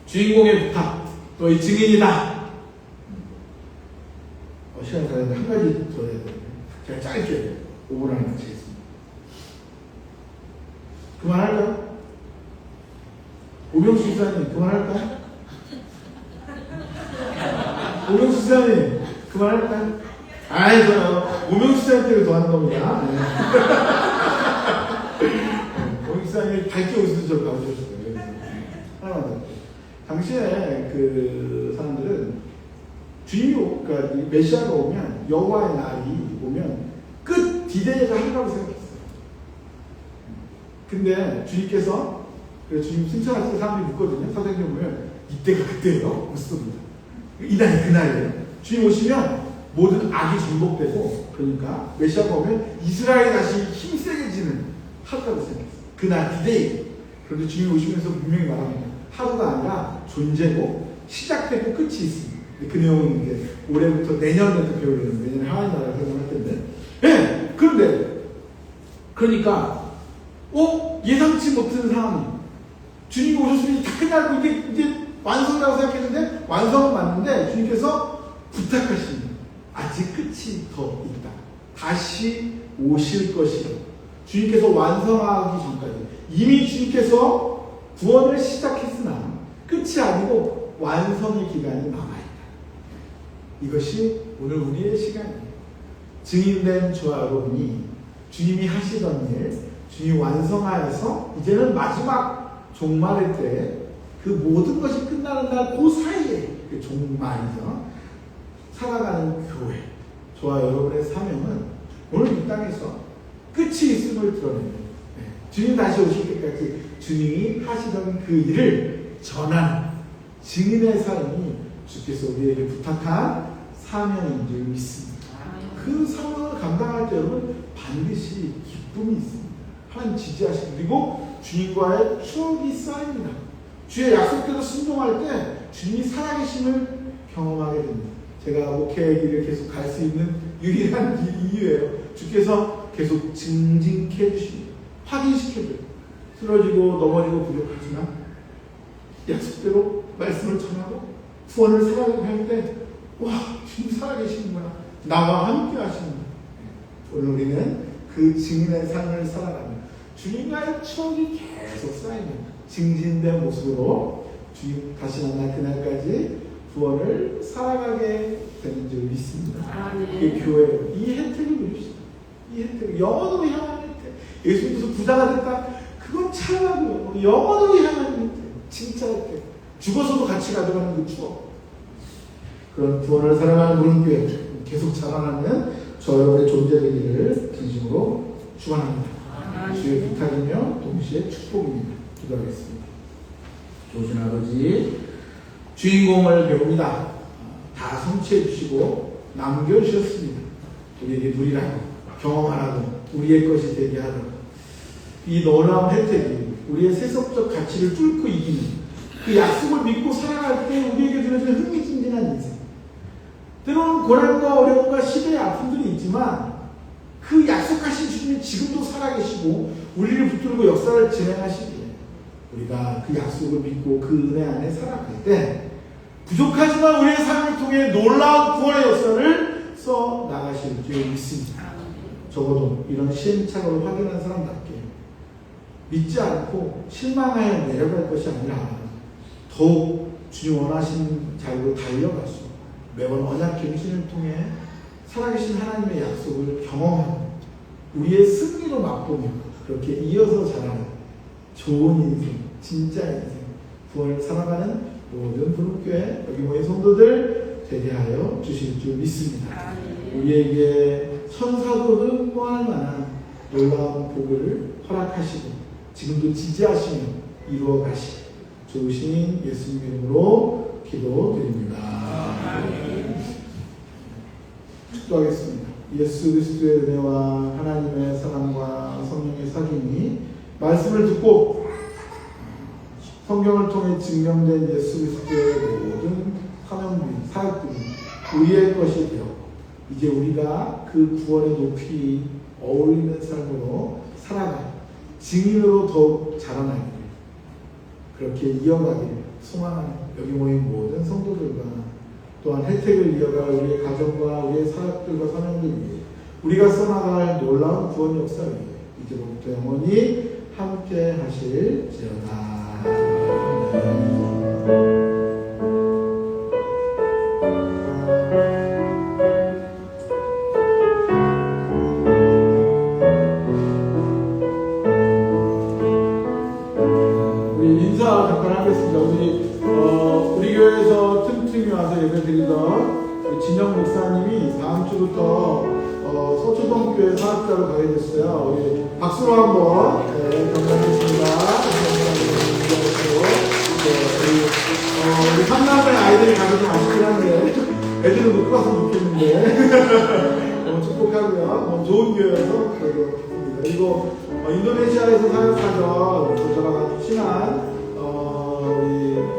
주인공의 부탁, 너희 증인이다. 시간이 다 됐는데 한 가지 더 해야 돼요. 제가 짧게 5분 안에 마치겠습니다. 그만할까요? 오명수 기사님 그만할까요? 오명수 기사님 그만할까요? 저요 오명수 기사님께 더 하는 겁니다. 오명수 기사님이 밝게 웃으면서 저를 가르쳐주셨어요. 하나만 더. 당시에 그 사람들은 주님이 그러니까 메시아가 오면 여호와의 날이 오면 끝 디데이가 한다고 생각했어요. 근데 주님께서 주님 승천하실 때 사람들이 묻거든요. 사도행전 보면 이때가 그때예요. 무습니다. 이날이 그날이에요. 주님 오시면 모든 악이 전복되고 그러니까 메시아가 오면 이스라엘이 다시 힘세게지는 하루라고 생각했어요. 그날 디데이. 그런데 주님 오시면서 분명히 말합니다. 하루가 아니라 존재고 시작되고 끝이 있습니다. 그 내용은 이제 올해부터 내년부터 배우려는 내년에 하나님 나라를 생각할 텐데. 네, 그런데 그러니까 예상치 못한 상황이 주님이 오셨으니 다 끝나고 이제 완성이라고 생각했는데 완성은 맞는데 주님께서 부탁하십니다. 아직 끝이 더 있다. 다시 오실 것이요. 주님께서 완성하기 전까지 이미 주님께서 구원을 시작했으나 끝이 아니고 완성의 기간이 남아있다. 이것이 오늘 우리의 시간이에요. 증인된 저와 여러분이 주님이 하시던 일, 주님이 완성하여서 이제는 마지막 종말의 때 그 모든 것이 끝나는 날 그 사이에 그 종말이죠. 살아가는 교회, 저와 여러분의 사명은 오늘 이 땅에서 끝이 있음을 드러내는 주님 다시 오실 때까지 주님이 하시던 그 일을 전하는 증인의 삶이 주께서 우리에게 부탁한 사명인 줄 믿습니다. 그 사명을 감당할 때 여러분 반드시 기쁨이 있습니다. 하나님 지지하시고 그리고 주님과의 추억이 쌓입니다. 주의 약속대로 순종할 때 주님이 살아계심을 경험하게 됩니다. 제가 목회의 길을 계속 갈 수 있는 유일한 이유예요. 주께서 계속 증진케 해주십니다. 확인시켜줘요. 쓰러지고 넘어지고 부족하지만 약속대로 말씀을 전하고 구원을 살아갈 때 와, 주님 살아계시는구나. 나와 함께 하시는구나. 오늘 우리는 그 증인의 삶을 살아가며 주님과의 추억이 계속 쌓이는 증진된 모습으로 주님 다시 만날 그날까지 구원을 살아가게 되는 줄 믿습니다. 이 교회, 이 혜택을 누립시다. 이 혜택, 영원으로 향하는 혜택. 예수님께서 부자가 됐다. 그건 찰나고요. 우리 영원으로 향하는 혜택. 진짜 혜택. 죽어서도 같이 가져가는 그 추억. 그런 구원을 사랑하는 무릉교회 계속 자라나는 저 여러분의 존재 되기를 진심으로 축원합니다. 주의 부탁이며 동시에 축복입니다. 기도하겠습니다. 좋으신 아버지, 주인공을 배웁니다. 다 성취해 주시고 남겨주셨습니다. 우리에게 누리라고, 경험하라고, 우리의 것이 되게 하라고. 이 놀라운 혜택이 우리의 세속적 가치를 뚫고 이기는 그 약속을 믿고 살아갈 때 우리에게 주어지는 흥미진진한 인생. 때로는 고난과 어려움과 시대의 아픔들이 있지만 그 약속하신 주님이 지금도 살아계시고 우리를 붙들고 역사를 진행하시기에 우리가 그 약속을 믿고 그 은혜 안에 살아갈 때 부족하지만 우리의 삶을 통해 놀라운 구원의 역사를 써 나가실 줄 믿습니다. 적어도 이런 시행착오를 확인한 사람답게 믿지 않고 실망하여 내려갈 것이 아니라 더욱 주님 원하신 자리로 달려가서 매번 언약 갱신을 통해 살아계신 하나님의 약속을 경험하고 우리의 승리로 맛보며 그렇게 이어서 자라는 좋은 인생, 진짜 인생, 구원을 살아가는 모든 부흥교회 여기 모인 성도들 되게 하여 주실 줄 믿습니다. 우리에게 천사도 응모할 만한 놀라운 복을 허락하시고 지금도 지지하시며 이루어 가시고 좋으신 예수님 이름으로 기도드립니다. 축도하겠습니다. 예수 그리스도의 은혜와 하나님의 사랑과 성령의 사귐이 말씀을 듣고 성경을 통해 증명된 예수 그리스도의 모든 사명들이 사역들이 우리의 것이 되었고 이제 우리가 그 구원의 높이 어울리는 삶으로 살아가 증인으로 더욱 자라나기를 그렇게 이어가기를 소망하는 여기 모인 모든 성도들과 또한 혜택을 이어갈 우리의 가정과 우리의 사역들과 사명들 위해 우리가 써나갈 놀라운 구원 역사 위에 이제부터 영원히 함께 하실지어다. 우리 인사 잠깐 하겠습니다. 우리 교회에서 틈틈이 와서 예배드리던 진영 목사님이 다음 주부터 서초동 교회 사역자로 가게 됐어요. 우리 박수로 한번 경례하겠습니다. 우리 삼남매 아이들이 가서 좀 아쉽긴 한데 애들은 놓고 갔으면 좋겠는데 너무 축복하고요. 너무 좋은 교회여서 기쁩니다. 그리고 인도네시아에서 사역하던 저랑 아주 친한 우리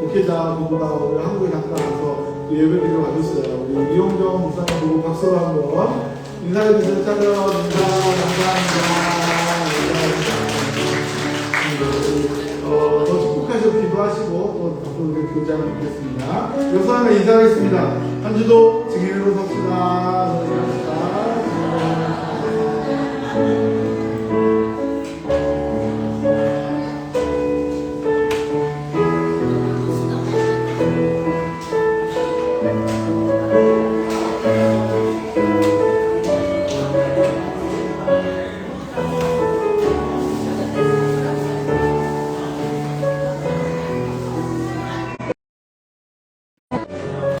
목회자 부부가 오늘 한국에 잠깐 와서 예배드리러 와줬어요. 우리 이용정 목사님 보고 박수로 한번 인사해 주세요. 찾아와주셔서 감사합니다. 더 축복하시고 기도하시고 또 앞으로 교제하면 좋겠습니다. 요사하면 인사하겠습니다. 한 주도 증인으로 섭시다.